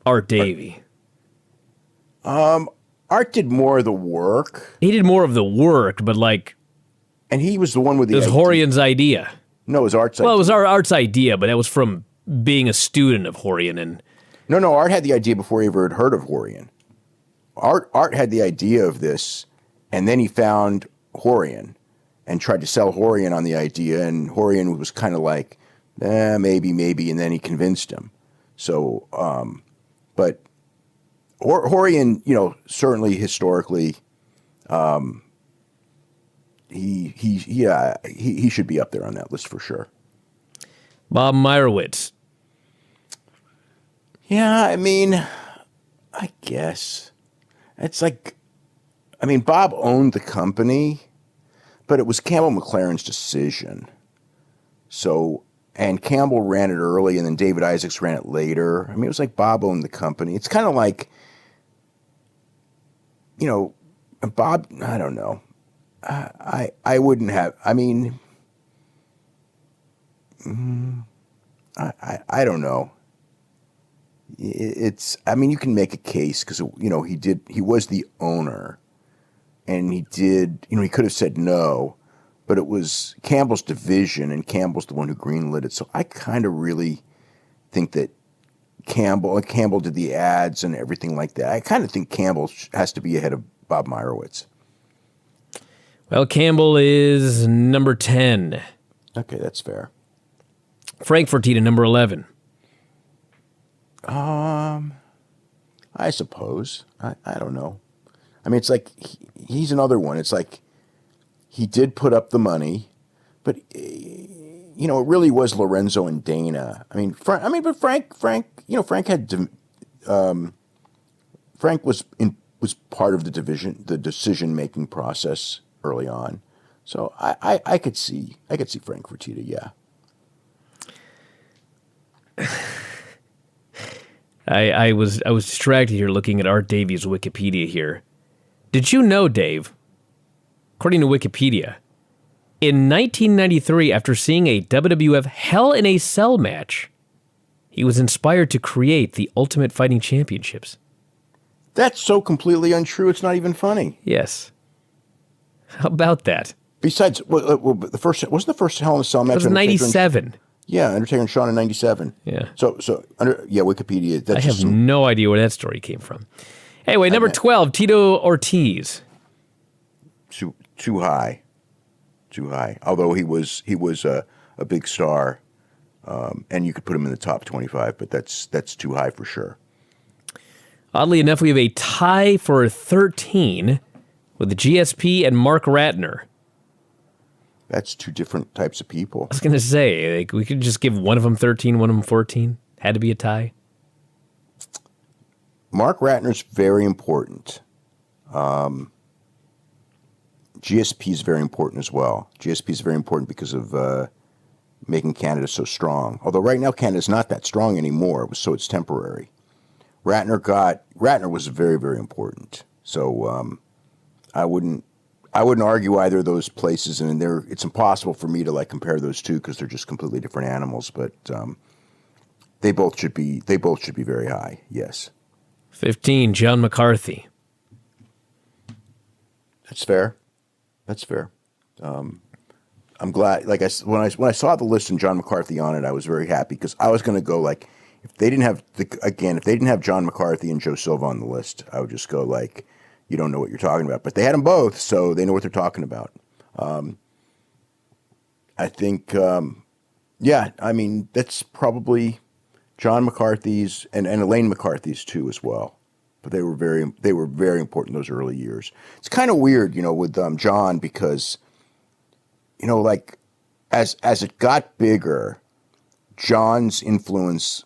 Art Davie. Art did more of the work. He did more of the work, but and he was the one with the. It was Rorion's idea. No, it was Art's idea. Well, it was Art's idea, but that was from being a student of Rorion. And no, Art had the idea before he ever had heard of Rorion. Art had the idea of this, and then he found Rorion and tried to sell Rorion on the idea, and Rorion was kind of like, maybe, and then he convinced him. So, but Rorion, certainly historically, he should be up there on that list for sure. Bob Meyerowitz. Yeah, I mean, I guess it's like, I mean, Bob owned the company, but it was Campbell McLaren's decision. So, and Campbell ran it early, and then David Isaacs ran it later. I mean, it was like Bob owned the company. It's kind of like, Bob, I don't know. I wouldn't have, I mean, I don't know. It's, I mean, you can make a case because, he was the owner, and he did, he could have said no, but it was Campbell's division, and Campbell's the one who greenlit it. So I kind of really think that Campbell did the ads and everything like that. I kind of think Campbell has to be ahead of Bob Meyerowitz. Well, Campbell is number 10. Okay, that's fair. Frank Fertitta, number 11. I suppose. I don't know. I mean, it's like he's another one. It's like he did put up the money, but it really was Lorenzo and Dana. I mean, but Frank had Frank was part of the decision making process early on. So I could see Frank Fertitta, yeah. I was distracted here looking at Art Davie's Wikipedia here. Did you know, Dave, according to Wikipedia, in 1993, after seeing a WWF Hell in a Cell match, he was inspired to create the Ultimate Fighting Championships? That's so completely untrue, it's not even funny. Yes. How about that? Besides, wasn't the first Hell in a Cell match? It was 97. Yeah, Undertaker and Shawn in 97. Yeah. So Wikipedia. I have no idea where that story came from. Anyway, number 12, Tito Ortiz. Too high. Although he was a big star, and you could put him in the top 25, but that's too high for sure. Oddly enough, we have a tie for 13 with the GSP and Mark Ratner. That's two different types of people. I was going to say, we could just give one of them 13, one of them 14. Had to be a tie. Mark Ratner's very important. GSP is very important as well. GSP is very important because of making Canada so strong. Although right now Canada's not that strong anymore, so it's temporary. Ratner was very, very important. So I wouldn't argue either of those places, and it's impossible for me to compare those two because they're just completely different animals. But they both should be very high. Yes. 15, John McCarthy. That's fair. I'm glad. Like when I saw the list and John McCarthy on it, I was very happy because I was going to go like, if they didn't have John McCarthy and Joe Silva on the list, I would just go like, you don't know what you're talking about. But they had them both, so they know what they're talking about. I think, yeah, I mean, that's probably John McCarthy's and Elaine McCarthy's too as well. But they were very important those early years. It's kind of weird, with John because, like as it got bigger, John's influence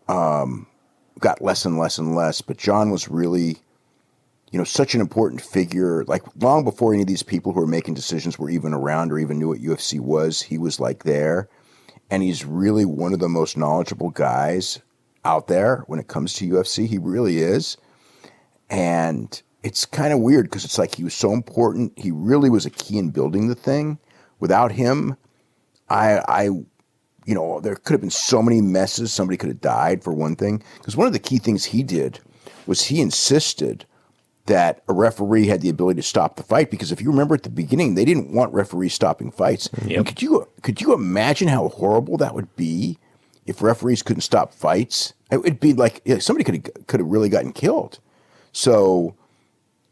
got less and less and less. But John was really, such an important figure. Like long before any of these people who were making decisions were even around or even knew what UFC was, he was like there. And he's really one of the most knowledgeable guys out there when it comes to UFC. He really is. And it's kind of weird because it's like he was so important. He really was a key in building the thing. Without him, there could have been so many messes. Somebody could have died, for one thing. Because one of the key things he did was he insisted that a referee had the ability to stop the fight. Because if you remember at the beginning, they didn't want referees stopping fights. Yep. Could you imagine how horrible that would be if referees couldn't stop fights? It'd be like somebody could have really gotten killed. So,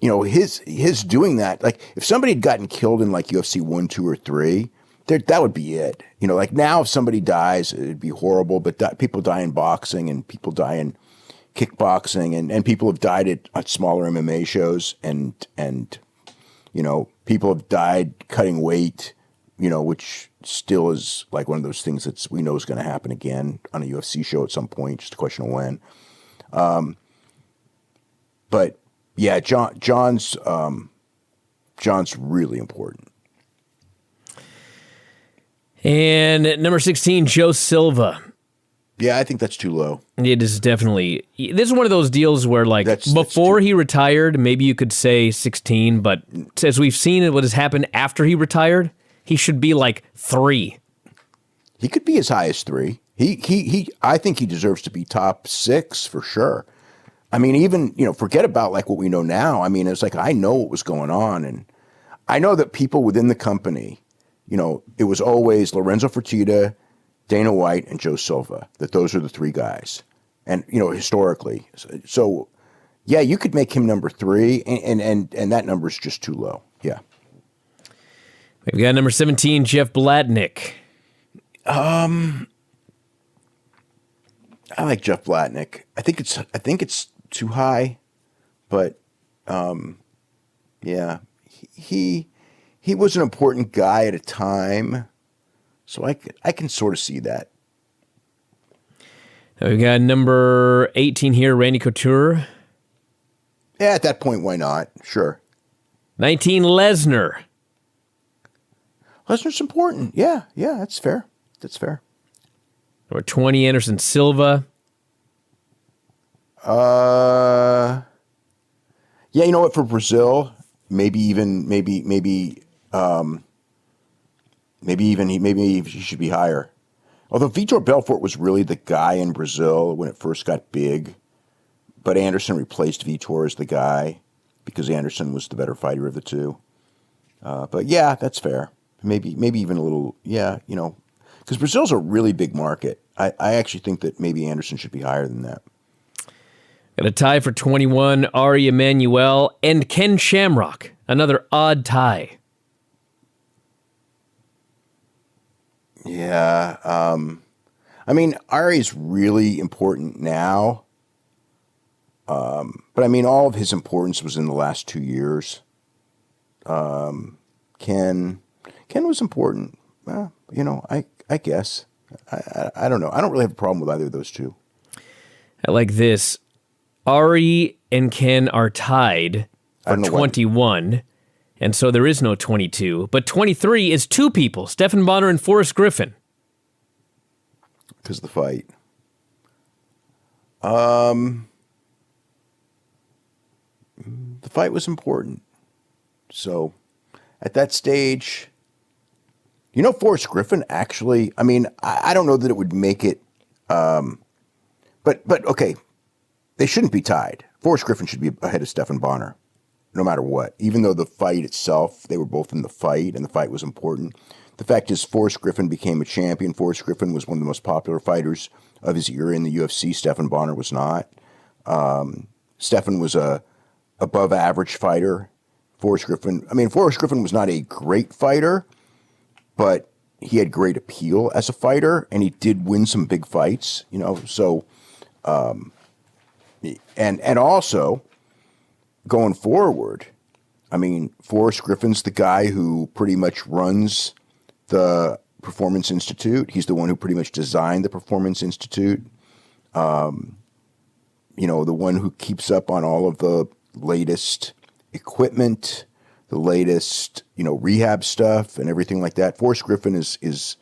his doing that, like if somebody had gotten killed in like UFC 1, 2, or 3, that would be it. Like now if somebody dies, it'd be horrible, but people die in boxing and people die in kickboxing and people have died at smaller MMA shows and people have died cutting weight, which still is like one of those things that we know is going to happen again on a UFC show at some point, just a question of when. But yeah, John's really important. And at number 16, Joe Silva. Yeah, I think that's too low. It is definitely. This is one of those deals where, like, before he retired, maybe you could say 16, but as we've seen what has happened after he retired, he should be like 3. He could be as high as 3. I think he deserves to be top 6 for sure. I mean, even, forget about like what we know now. I mean, it's like I know what was going on, and I know that people within the company, it was always Lorenzo Fertitta, Dana White, and Joe Silva, that those are the 3 guys. And, historically. So, yeah, you could make him number 3, and that number is just too low. Yeah. We've got number 17, Jeff Blatnick. I like Jeff Blatnick. I think it's too high, but yeah, he was an important guy at a time. So I can sort of see that. We got number 18 here, Randy Couture. Yeah, at that point, why not? Sure. 19, Lesnar. Lesnar's important. Yeah, that's fair. That's fair. Number 20, Anderson Silva. Yeah, you know what? For Brazil, maybe he should be higher. Although Vitor Belfort was really the guy in Brazil when it first got big, but Anderson replaced Vitor as the guy because Anderson was the better fighter of the two. But yeah, that's fair. Maybe even a little. Yeah, because Brazil's a really big market. I actually think that maybe Anderson should be higher than that. Got a tie for 21, Ari Emanuel and Ken Shamrock. Another odd tie. Yeah. I mean, Ari's really important now. But I mean, all of his importance was in the last 2 years. Ken was important. I guess. I don't know. I don't really have a problem with either of those two. I like this. Ari and Ken are tied for 21, and so there is no 22. But 23 is 2 people, Stephan Bonner and Forrest Griffin. Because of the fight. The fight was important. So, at that stage, Forrest Griffin actually, I mean, I don't know that it would make it, but okay. They shouldn't be tied. Forrest Griffin should be ahead of Stephan Bonner, no matter what. Even though the fight itself, they were both in the fight, and the fight was important. the fact is, Forrest Griffin became a champion. Forrest Griffin was one of the most popular fighters of his era in the UFC. Stephan Bonnar was not. Stephan was a above average fighter. Forrest Griffin was not a great fighter, but he had great appeal as a fighter, and he did win some big fights, so, and also going forward, Forrest Griffin's the guy who pretty much runs the Performance Institute. He's the one who pretty much designed the Performance Institute. The one who keeps up on all of the latest equipment, the latest, rehab stuff and everything like that. Forrest Griffin is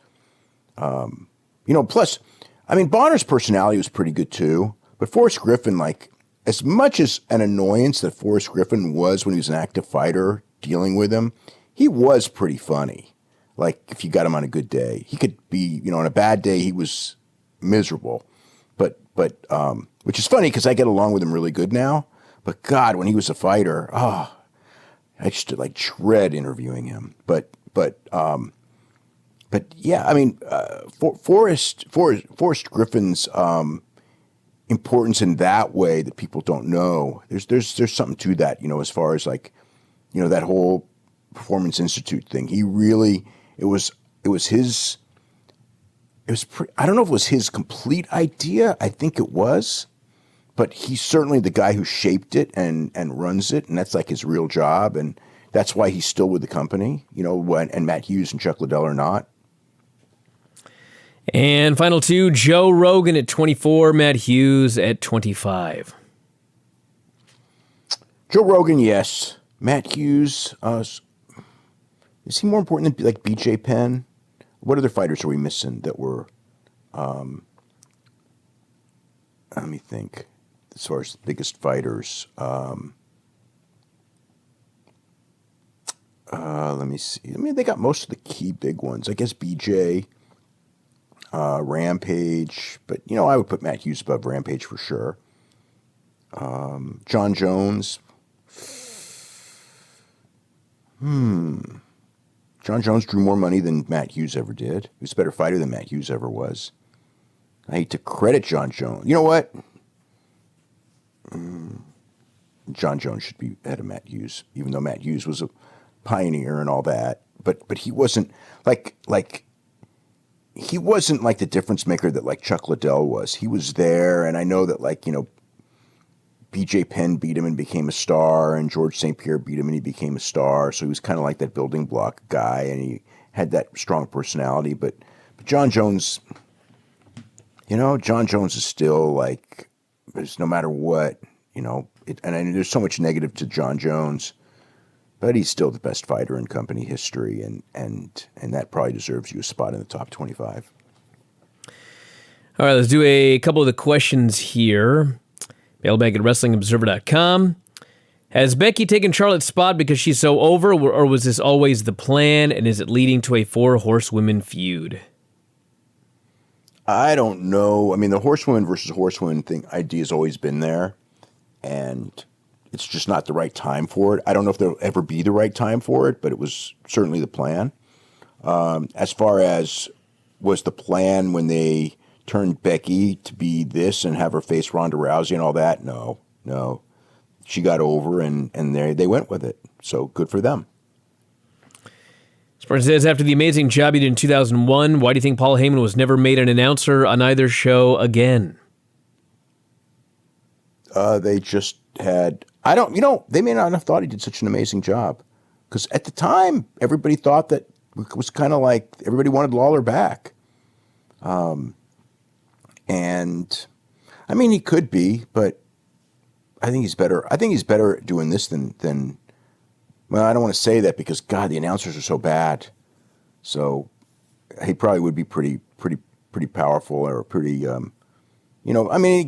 plus, Bonner's personality was pretty good too, but Forrest Griffin, like, as much as an annoyance that Forrest Griffin was when he was an active fighter dealing with him, he was pretty funny. Like, if you got him on a good day, he could be, on a bad day, he was miserable, but which is funny because I get along with him really good now. But God, when he was a fighter, I just like dread interviewing him. But yeah, Forrest Griffin's importance in that way that people don't know. There's something to that, as far as like, that whole Performance Institute thing. He really, it was his. I don't know if it was his complete idea. I think it was. But he's certainly the guy who shaped it and runs it, and that's like his real job, and that's why he's still with the company, and Matt Hughes and Chuck Liddell are not. And final two, Joe Rogan at 24, Matt Hughes at 25. Joe Rogan, yes. Matt Hughes, is he more important than like BJ Penn? What other fighters are we missing that were, let me think. As far as the biggest fighters, let me see. They got most of the key big ones. I guess BJ, Rampage, but I would put Matt Hughes above Rampage for sure. John Jones. John Jones drew more money than Matt Hughes ever did. He was a better fighter than Matt Hughes ever was. I hate to credit John Jones. You know what? John Jones should be ahead of Matt Hughes, even though Matt Hughes was a pioneer and all that. But he wasn't like he wasn't like the difference maker that like Chuck Liddell was. He was there, and I know that BJ Penn beat him and became a star, and George St. Pierre beat him and he became a star. So he was kind of like that building block guy, and he had that strong personality. But John Jones, John Jones is still like, no matter what, and there's so much negative to John Jones, but he's still the best fighter in company history, and that probably deserves you a spot in the top 25. All right, let's do a couple of the questions here. Mailbag at WrestlingObserver.com. Has Becky taken Charlotte's spot because she's so over, or was this always the plan, and is it leading to a 4 horsewomen feud? I don't know. The horsewoman versus horsewoman thing idea has always been there, and it's just not the right time for it. I don't know if there'll ever be the right time for it, but it was certainly the plan. As far as was the plan when they turned Becky to be this and have her face Ronda Rousey and all that, no. She got over, and they went with it. So good for them. Spartan says, after the amazing job he did in 2001, why do you think Paul Heyman was never made an announcer on either show again? They just had, they may not have thought he did such an amazing job. Because at the time, everybody thought that it was kind of like everybody wanted Lawler back. And he could be, but I think he's better. I think he's better at doing this than well, I don't want to say that because God, the announcers are so bad. So he probably would be pretty powerful or pretty,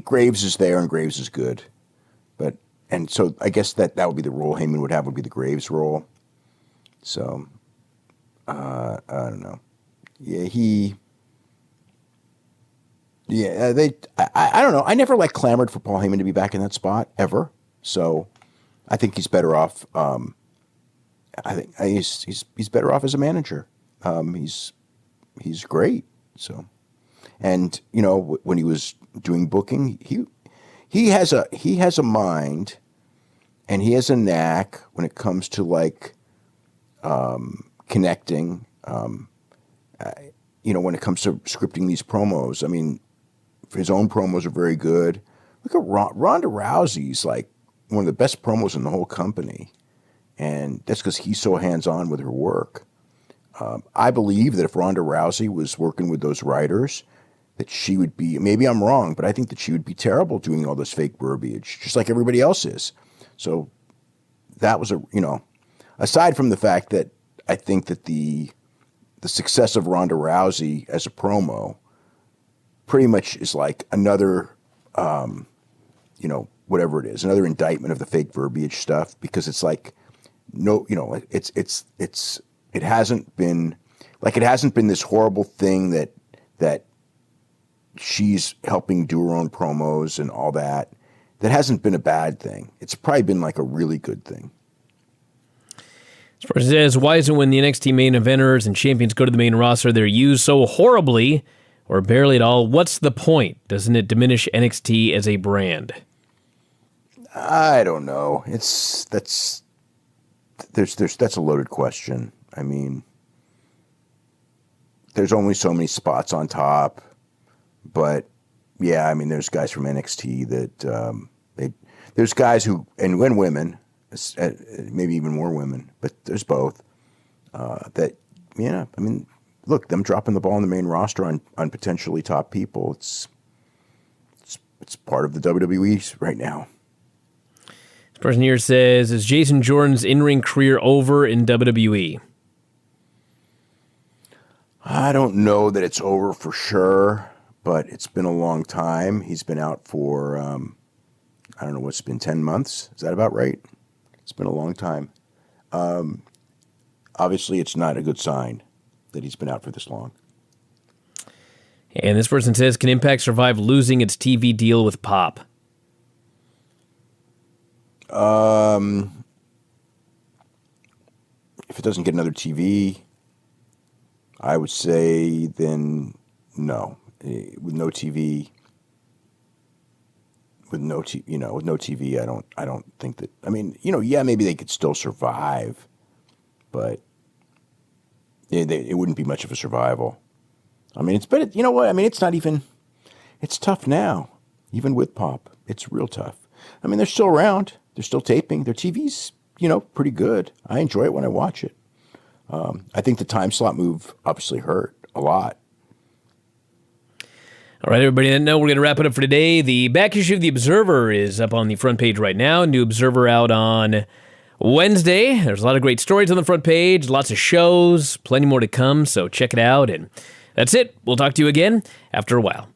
Graves is there and Graves is good, and so I guess that would be the role Heyman would have, would be the Graves role. So, I don't know. I don't know. I never clamored for Paul Heyman to be back in that spot ever. So I think he's better off. I think he's better off as a manager. He's great. So, and you know, when he was doing booking, he has a mind, and he has a knack when it comes to like connecting. You know, when it comes to scripting these promos, I mean, his own promos are very good. Look at Ronda Rousey's like one of the best promos in the whole company, and that's because he's so hands-on with her work. I believe that if Ronda Rousey was working with those writers, that she would be, maybe I'm wrong, but I think that she would be terrible doing all this fake verbiage, just like everybody else is. So that was aside from the fact that I think that the success of Ronda Rousey as a promo pretty much is like another, whatever it is, another indictment of the fake verbiage stuff, because it's like, it hasn't been this horrible thing that she's helping do her own promos and all that. That hasn't been a bad thing. It's probably been like a really good thing. As far as it says, why is it when the NXT main eventers and champions go to the main roster, they're used so horribly or barely at all? What's the point? Doesn't it diminish NXT as a brand? I don't know. That's a loaded question. I mean, there's only so many spots on top, but yeah, I mean, there's guys from NXT that there's guys who, and women, maybe even more women, but there's both that, I mean, look, them dropping the ball on the main roster on potentially top people, it's part of the WWE right now. This person here says, is Jason Jordan's in-ring career over in WWE? I don't know that it's over for sure, but it's been a long time. He's been out for, I don't know, what's been 10 months? Is that about right? It's been a long time. Obviously, it's not a good sign that he's been out for this long. And this person says, can Impact survive losing its TV deal with Pop? If it doesn't get another TV, I would say then no. With no TV, with no TV, I don't think that. I mean, yeah, maybe they could still survive, but it wouldn't be much of a survival. I mean, you know what? I mean, it's not even. It's tough now, even with Pop. It's real tough. I mean, they're still around. They're still taping. Their TV's, pretty good. I enjoy it when I watch it. I think the time slot move obviously hurt a lot. All right, everybody, we're going to wrap it up for today. The back issue of The Observer is up on the front page right now. New Observer out on Wednesday. There's a lot of great stories on the front page, lots of shows, plenty more to come, so check it out. And that's it. We'll talk to you again after a while.